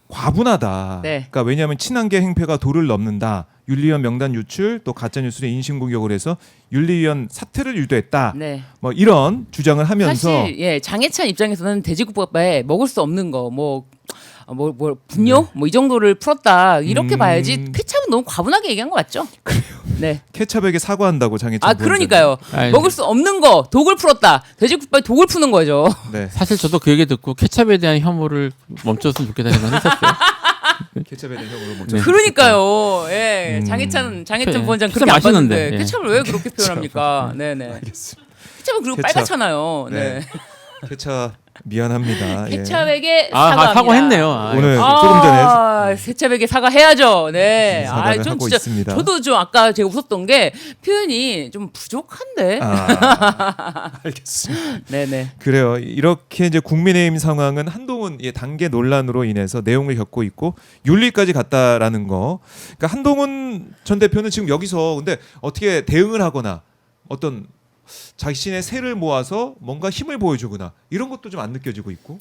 과분하다. 네. 그러니까 왜냐하면 친한계 행패가 도를 넘는다. 윤리위원 명단 유출 또 가짜 뉴스에 인신공격을 해서 윤리위원 사퇴를 유도했다. 네. 뭐 이런 주장을 하면서 사실 장해찬 입장에서는 돼지국밥에 먹을 수 없는 거 분뇨 뭐 이 정도를 풀었다 이렇게 봐야지 케찹은 너무 과분하게 얘기한 거 맞죠? 그래요. 네. 케찹에게 사과한다고 장혜찬 아 그러니까요. 먹을 수 없는 거 독을 풀었다. 돼지국밥에 독을 푸는 거죠. 네. 사실 저도 그 얘기 듣고 케찹에 대한 혐오를 멈췄으면 좋겠다는 생각을 했었어요. 케찹에 대한 혐오를 못. 네. 그러니까요. 예. 장혜찬 부원장 케찹 그렇게 안 맛있는데. 봤는데 예. 케찹을 왜 그렇게 표현합니까? 네네. 알겠습니다. 케찹은 그리고 케찹. 빨갛잖아요. 네. 네. 케찹 미안합니다. 예. 케찹에게 사과합니다. 사과했네요. 오늘 아, 조금 전에 케찹에게 사과해야죠. 네. 사과를 좀 하고 진짜 있습니다. 저도 좀 아까 제가 웃었던 게 표현이 좀 부족한데. 알겠습니다. 네네. 그래요. 이렇게 이제 국민의힘 상황은 한동훈 단계 논란으로 인해서 내용을 겪고 있고 윤리까지 갔다라는 거. 그러니까 한동훈 전 대표는 지금 여기서 근데 어떻게 대응을 하거나 어떤 자신의 세를 모아서 뭔가 힘을 보여주거나 이런 것도 좀 안 느껴지고 있고.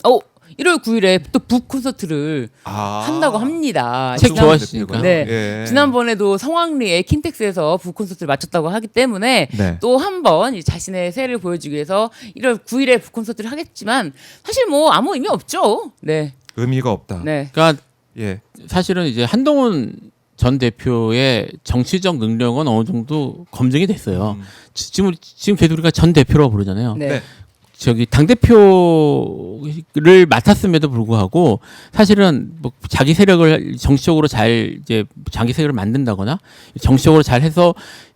1월 9일에 또 북 콘서트를 한다고 합니다. 책 좋아하시니까. 네. 예. 지난번에도 성황리에 킨텍스에서 북 콘서트를 마쳤다고 하기 때문에 네. 또 한 번 자신의 세를 보여주기 위해서 1월 9일에 북 콘서트를 하겠지만 사실 뭐 아무 의미 없죠. 네. 의미가 없다. 네. 그러니까 예. 사실은 이제 한동훈 전 대표의 정치적 능력은 어느 정도 검증이 됐어요. 지금 계속 우리가 전 대표라고 부르잖아요. 네. 네. 저기 당 대표를 맡았음에도 불구하고 사실은 뭐 자기 세력을 정치적으로 잘 이제 자기 세력을 만든다거나 정치적으로 잘 해서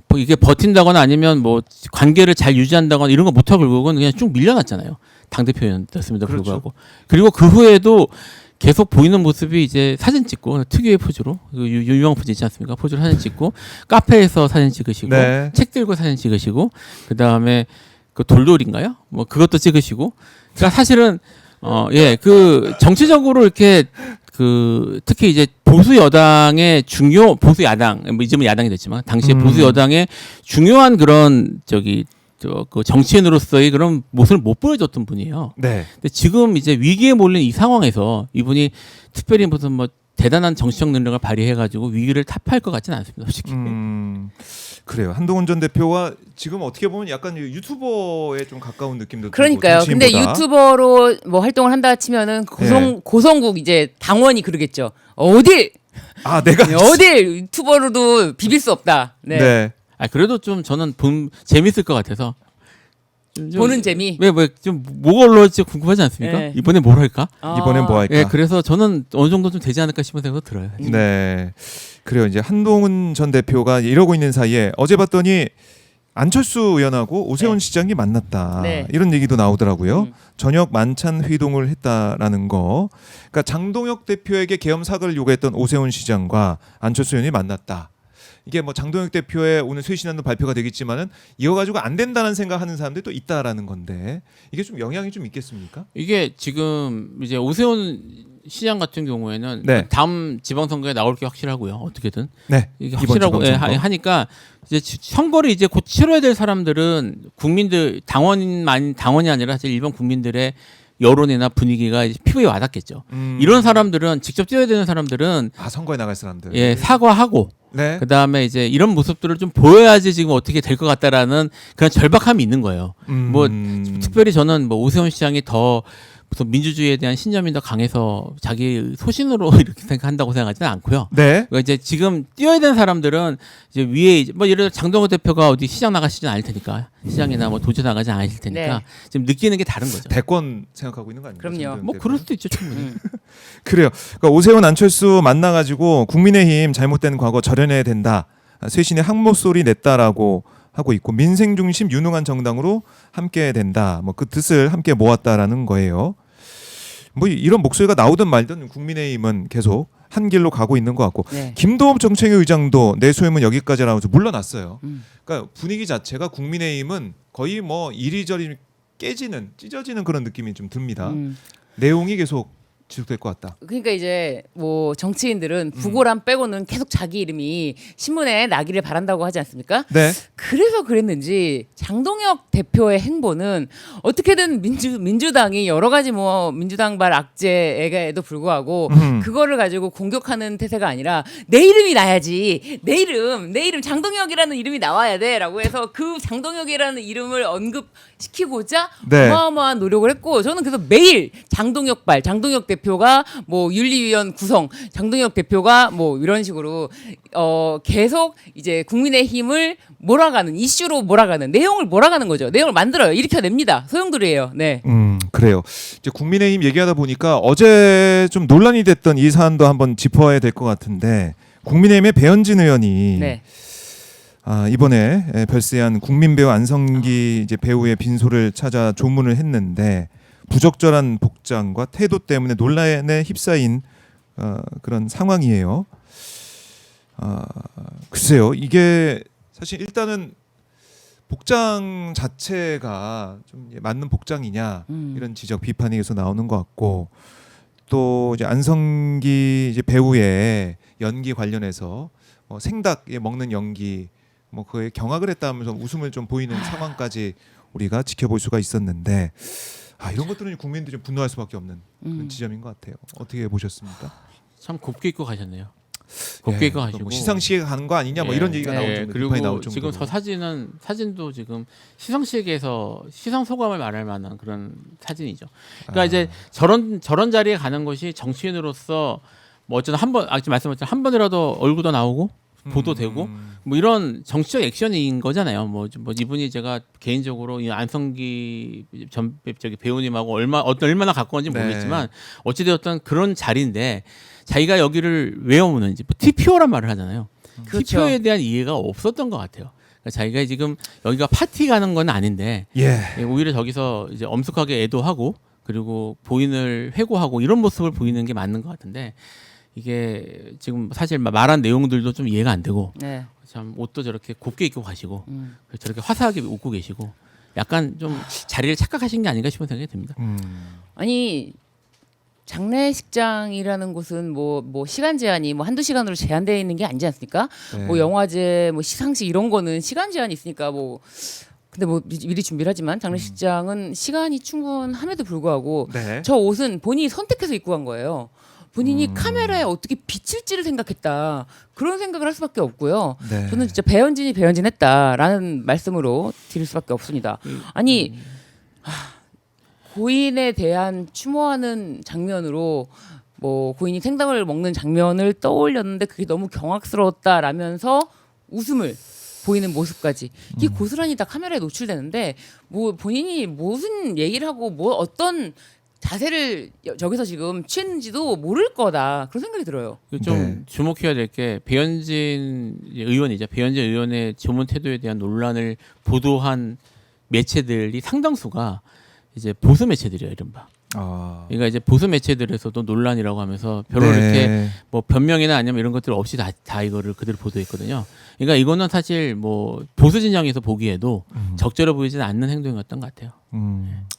뭐 이게 버틴다거나 아니면 뭐 관계를 잘 유지한다거나 이런 거 못하고 결국은 그냥 쭉 밀려났잖아요. 당 대표였음에도 그렇죠. 불구하고. 그리고 그 후에도 계속 보이는 모습이 이제 사진 찍고 특유의 포즈로 유명 포즈 있지 않습니까? 포즈로 사진 찍고 카페에서 사진 찍으시고 네. 책 들고 사진 찍으시고 그 다음에 그 돌돌인가요? 뭐 그것도 찍으시고. 그러니까 사실은 그 정치적으로 이렇게 그 특히 이제 보수 여당의 보수 야당 뭐 이제는 야당이 됐지만 당시에 보수 여당의 중요한 그런 그 정치인으로서의 그런 모습을 못 보여줬던 분이에요. 네. 근데 지금 이제 위기에 몰린 이 상황에서 이분이 특별히 무슨 뭐 대단한 정치적 능력을 발휘해가지고 위기를 타파할 것 같지는 않습니다, 솔직히. 그래요. 한동훈 전 대표와 지금 어떻게 보면 약간 유튜버에 좀 가까운 느낌도 그러니까요. 들고, 근데 정치인보다. 유튜버로 뭐 활동을 한다 치면은 고성국 이제 당원이 그러겠죠. 어딜 내가 유튜버로도 비빌 수 없다. 네. 네. 그래도 좀 저는 재밌을 것 같아서. 좀 보는 재미. 좀 뭐가 올라올지 궁금하지 않습니까? 네. 이번에 뭘 할까? 이번엔 뭐 할까? 그래서 저는 어느 정도 좀 되지 않을까 싶은 생각도 들어요. 네. 그래요. 이제 한동훈 전 대표가 이러고 있는 사이에 어제 봤더니 안철수 의원하고 오세훈 시장이 만났다. 네. 이런 얘기도 나오더라고요. 저녁 만찬 회동을 했다라는 거. 그러니까 장동혁 대표에게 계엄 사과를 요구했던 오세훈 시장과 안철수 의원이 만났다. 이게 뭐 장동혁 대표의 오늘 쇄신안도 발표가 되겠지만은 이어가지고 안 된다는 생각하는 사람들이 또 있다라는 건데 이게 좀 영향이 좀 있겠습니까? 이게 지금 이제 오세훈 시장 같은 경우에는 네. 다음 지방선거에 나올 게 확실하고요. 어떻게든 네. 이게 이번 확실하고 지방선거. 하니까 이제 선거를 이제 곧 치러야 될 사람들은 국민들 당원이 아니라 사실 일반 국민들의 여론이나 분위기가 이제 피부에 와닿겠죠. 이런 사람들은 직접 뛰어야 되는 사람들은 선거에 나갈 사람들. 사과하고 네. 그 다음에 이제 이런 모습들을 좀 보여야지 지금 어떻게 될 것 같다라는 그런 절박함이 있는 거예요. 뭐 특별히 저는 뭐 오세훈 시장이 더 무슨 민주주의에 대한 신념이 더 강해서 자기 소신으로 이렇게 생각한다고 생각하지는 않고요. 네. 그러니까 이제 지금 뛰어야 되는 사람들은 이제 위에 뭐 예를 들어 장동호 대표가 어디 시장 나가시진 않을 테니까 시장이나 뭐 도지 나가지 않으실 테니까 네. 지금 느끼는 게 다른 거죠. 대권 생각하고 있는 거 아닙니까? 그럼요. 장동혁 뭐 대표는? 그럴 수도 있죠 충분히. 그래요. 그러니까 오세훈 안철수 만나가지고 국민의힘 잘못된 과거 절연해야 된다. 쇄신의 항목소리 냈다라고 하고 있고 민생 중심 유능한 정당으로 함께 된다. 뭐 그 뜻을 함께 모았다라는 거예요. 뭐 이런 목소리가 나오든 말든 국민의힘은 계속 한 길로 가고 있는 것 같고 네. 김도읍 정책위 의장도 내 소임은 여기까지라고 물러났어요. 그러니까 분위기 자체가 국민의힘은 거의 뭐 이리저리 찢어지는 그런 느낌이 좀 듭니다. 내용이 계속 지속될 것 같다. 그러니까 이제 뭐 정치인들은 부고람 빼고는 계속 자기 이름이 신문에 나기를 바란다고 하지 않습니까? 네. 그래서 그랬는지 장동혁 대표의 행보는 어떻게든 민주당이 여러 가지 뭐 민주당발 악재에도 불구하고 그거를 가지고 공격하는 태세가 아니라 내 이름이 나야지. 내 이름 장동혁이라는 이름이 나와야 돼라고 해서 그 장동혁이라는 이름을 언급시키고자 네. 어마어마한 노력을 했고 저는 그래서 매일 장동혁 대표가 뭐 윤리위원 구성, 장동혁 대표가 뭐 이런 식으로 계속 이제 국민의힘을 몰아가는 이슈로 몰아가는 내용을 몰아가는 거죠. 내용을 만들어요. 일으켜냅니다. 소용돌이에요. 네. 그래요. 이제 국민의힘 얘기하다 보니까 어제 좀 논란이 됐던 이 사안도 한번 짚어야 될 것 같은데 국민의힘의 배현진 의원이 네. 이번에 별세한 국민배우 안성기 이제 배우의 빈소를 찾아 조문을 했는데 부적절한 복장과 태도 때문에 논란에 휩싸인 그런 상황이에요. 글쎄요, 이게 사실 일단은 복장 자체가 좀 맞는 복장이냐 이런 지적 비판이 계속 나오는 것 같고 또 이제 안성기 이제 배우의 연기 관련해서 생닭에 먹는 연기 뭐 그에 경악을 했다면서 웃음을 좀 보이는 상황까지 우리가 지켜볼 수가 있었는데 이런 것들은 국민들이 좀 분노할 수밖에 없는 그런 지점인 것 같아요. 어떻게 보셨습니까? 참 곱게 입고 가셨네요. 곱게 입고 가시고 뭐 시상식에 가는 거 아니냐 뭐 이런 얘기가 나올 정도 그리고 비판이 나올 정도로. 지금 저 사진도 지금 시상식에서 시상 소감을 말할 만한 그런 사진이죠. 그러니까 이제 저런 자리에 가는 것이 정치인으로서 뭐 어쨌든 지금 말씀하셨지만 한 번이라도 얼굴도 나오고 보도되고 뭐 이런 정치적 액션인 거잖아요. 뭐 이분이 제가 개인적으로 이 안성기 전 배우님하고 얼마나 가까운지 모르겠지만 어찌되었든 그런 자리인데 자기가 여기를 왜 오는지 TPO란 말을 하잖아요. 그렇죠. TPO에 대한 이해가 없었던 것 같아요. 그러니까 자기가 지금 여기가 파티 가는 건 아닌데 오히려 저기서 이제 엄숙하게 애도하고 그리고 부인을 회고하고 이런 모습을 보이는 게 맞는 것 같은데 이게 지금 사실 말한 내용들도 좀 이해가 안 되고 네. 참 옷도 저렇게 곱게 입고 가시고 저렇게 화사하게 웃고 계시고 약간 좀 자리를 착각하신 게 아닌가 싶은 생각이 듭니다. 아니 장례식장이라는 곳은 뭐 시간 제한이 뭐 한두 시간으로 제한되어 있는 게 아니지 않습니까? 네. 뭐 영화제, 뭐 시상식 이런 거는 시간 제한이 있으니까 뭐 근데 뭐 미리 준비를 하지만 장례식장은 시간이 충분함에도 불구하고 네. 저 옷은 본인이 선택해서 입고 간 거예요. 본인이 카메라에 어떻게 비칠지를 생각했다. 그런 생각을 할 수밖에 없고요. 네. 저는 진짜 배현진이 배현진했다라는 말씀으로 드릴 수밖에 없습니다. 아니 고인에 대한 추모하는 장면으로 뭐 고인이 생닭을 먹는 장면을 떠올렸는데 그게 너무 경악스러웠다라면서 웃음을 보이는 모습까지 이게 고스란히 다 카메라에 노출되는데 뭐 본인이 무슨 얘기를 하고 뭐 어떤 자세를 저기서 지금 취했는지도 모를 거다 그런 생각이 들어요. 좀 주목해야 될 게 배현진 의원이죠. 배현진 의원의 조문 태도에 대한 논란을 보도한 매체들이 상당수가 이제 보수 매체들이에요, 이른바. 그러니까 이제 보수 매체들에서도 논란이라고 하면서 별로 이렇게 뭐 변명이나 아니면 이런 것들 없이 다 이거를 그대로 보도했거든요. 그러니까 이거는 사실 뭐 보수 진영에서 보기에도 적절해 보이지는 않는 행동이었던 것 같아요.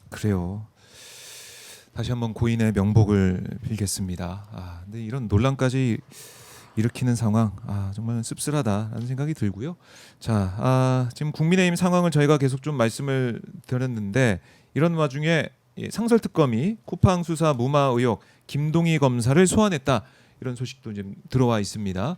그래요. 다시 한번 고인의 명복을 빌겠습니다. 근데 이런 논란까지 일으키는 상황, 정말 씁쓸하다라는 생각이 들고요. 자, 지금 국민의힘 상황을 저희가 계속 좀 말씀을 드렸는데 이런 와중에 상설특검이 쿠팡 수사 무마 의혹 김동희 검사를 소환했다. 이런 소식도 이제 들어와 있습니다.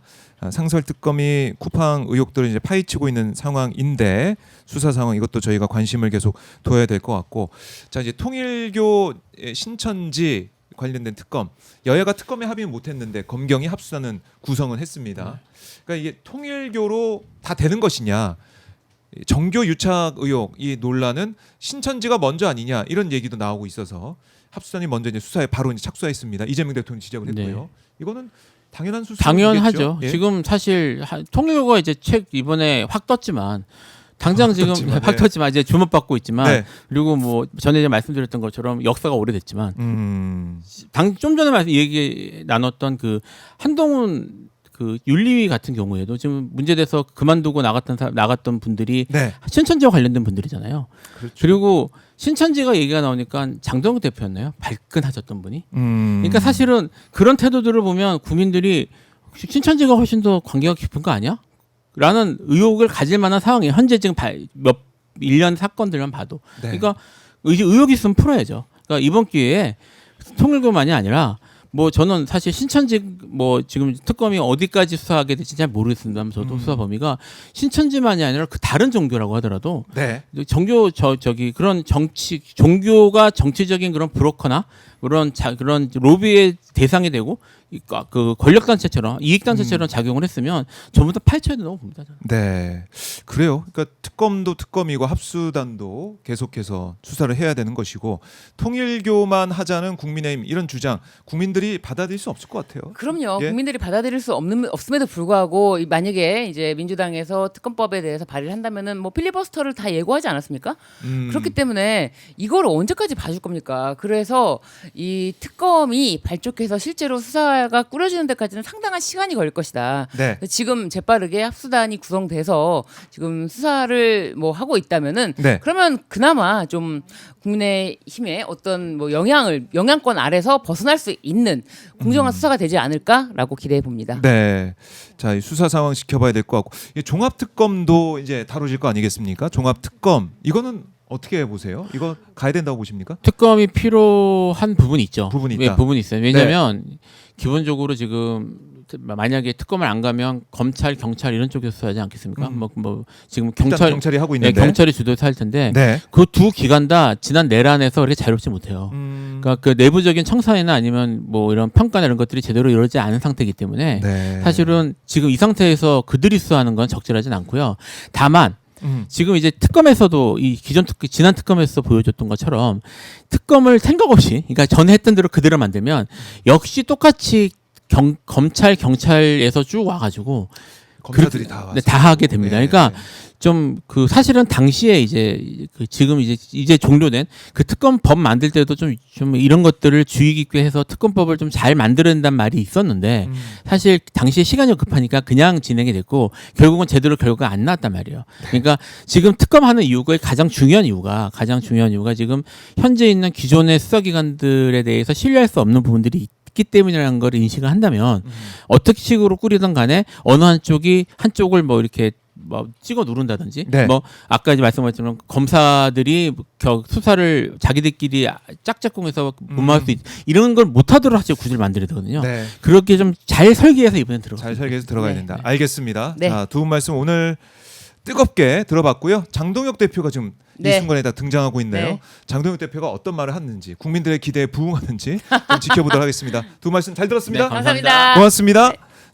상설특검이 쿠팡 의혹들을 이제 파헤치고 있는 상황인데 수사 상황 이것도 저희가 관심을 계속 둬야 될 것 같고, 자 이제 통일교 신천지 관련된 특검 여야가 특검에 합의는 못했는데 검경이 합수하는 구성을 했습니다. 그러니까 이게 통일교로 다 되는 것이냐? 정교 유착 의혹 이 논란은 신천지가 먼저 아니냐 이런 얘기도 나오고 있어서 합수단이 먼저 이제 수사에 바로 이제 착수했습니다. 이재명 대통령 지적을 했고요. 네. 이거는 당연한 수사. 당연하죠. 예. 지금 사실 통일교가 이제 이번에 확 떴지만 당장 지금 확 떴지만 이제 주목받고 있지만 그리고 뭐 전에 이제 말씀드렸던 것처럼 역사가 오래됐지만 좀 전에 얘기 나눴던 그 한동훈 그 윤리위 같은 경우에도 지금 문제돼서 그만두고 나갔던 분들이 신천지와 관련된 분들이잖아요. 그렇죠. 그리고 신천지가 얘기가 나오니까 장동혁 대표였나요? 발끈하셨던 분이. 그러니까 사실은 그런 태도들을 보면 국민들이 신천지가 훨씬 더 관계가 깊은 거 아니야? 라는 의혹을 가질 만한 상황이에요. 현재 지금 1년 사건들만 봐도. 그러니까 의혹이 있으면 풀어야죠. 그러니까 이번 기회에 통일교만이 아니라 뭐 저는 사실 신천지 뭐 지금 특검이 어디까지 수사하게 될지 잘 모르겠습니다만 저도 수사 범위가 신천지만이 아니라 그 다른 종교라고 하더라도 종교 그런 종교가 정치적인 그런 브로커나 그런 로비의 대상이 되고 그 권력단체처럼 이익단체처럼 작용을 했으면 전부 다 파헤쳐야 된다고 봅니다. 저는. 네, 그래요. 그러니까 특검도 특검이고 합수단도 계속해서 수사를 해야 되는 것이고 통일교만 하자는 국민의힘 이런 주장 국민들이 받아들일 수 없을 것 같아요. 그럼요. 예? 국민들이 받아들일 수 없음에도 불구하고 만약에 이제 민주당에서 특검법에 대해서 발의를 한다면은 뭐 필리버스터를 다 예고하지 않았습니까? 그렇기 때문에 이걸 언제까지 봐줄 겁니까? 그래서 이 특검이 발족해서 실제로 수사가 꾸려지는 데까지는 상당한 시간이 걸릴 것이다. 네. 지금 재빠르게 합수단이 구성돼서 지금 수사를 뭐 하고 있다면은 네. 그러면 그나마 좀 국민의힘의 어떤 뭐 영향권 아래서 벗어날 수 있는 공정한 수사가 되지 않을까라고 기대해 봅니다. 네. 자, 이 수사 상황 지켜봐야 될 것 같고 이 종합특검도 이제 다뤄질 거 아니겠습니까? 종합특검 이거는 어떻게 보세요? 이거 가야 된다고 보십니까? 특검이 필요한 부분이 있죠. 부분이 있다. 예, 부분이 있어요. 왜냐하면 기본적으로 지금 만약에 특검을 안 가면 검찰, 경찰 이런 쪽에서 써야지 않겠습니까? 뭐 지금 일단 경찰이 하고 있는데 경찰이 주도해서 할 텐데 네. 그 두 기관 다 지난 내란에서 그렇게 자유롭지 못해요. 그러니까 그 내부적인 청산이나 아니면 뭐 이런 평가나 이런 것들이 제대로 이루어지지 않은 상태이기 때문에 네. 사실은 지금 이 상태에서 그들이 수사하는 건 적절하진 않고요. 다만 지금 이제 특검에서도 이 지난 특검에서 보여줬던 것처럼 특검을 생각 없이 그러니까 전에 했던 대로 그대로 만들면 역시 똑같이 검찰 경찰에서 쭉 와가지고 검사들이 다 와서 다 하게 됩니다. 네. 그러니까 좀 그 사실은 당시에 이제 그 지금 이제 종료된 그 특검법 만들 때도 좀 이런 것들을 주의 깊게 해서 특검법을 좀 잘 만들어낸다는 말이 있었는데 사실 당시에 시간이 급하니까 그냥 진행이 됐고 결국은 제대로 결과가 안 나왔단 말이에요. 그러니까 지금 특검하는 이유가 가장 중요한 이유가 지금 현재 있는 기존의 수사기관들에 대해서 신뢰할 수 없는 부분들이 있기 때문이라는 걸 인식을 한다면 어떻게 식으로 꾸리든 간에 어느 한쪽을 뭐 이렇게 뭐 찍어 누른다든지 네. 뭐 아까 이제 말씀하셨지만 검사들이 수사를 자기들끼리 짝짝꿍해서 무마할 수 이런 걸 못하도록 사실 구조를 만들어야 되거든요. 네. 그렇게 좀 잘 설계해서 이번에 들어가. 잘 설계해서 들어가야 네. 된다. 네. 알겠습니다. 네. 자, 두 분 말씀 오늘 뜨겁게 들어봤고요. 장동혁 대표가 지금 네. 이 순간에 다 등장하고 있네요. 네. 장동혁 대표가 어떤 말을 하는지 국민들의 기대에 부응하는지 좀 지켜보도록 하겠습니다. 두 분 말씀 잘 들었습니다. 네, 감사합니다. 고맙습니다. 네.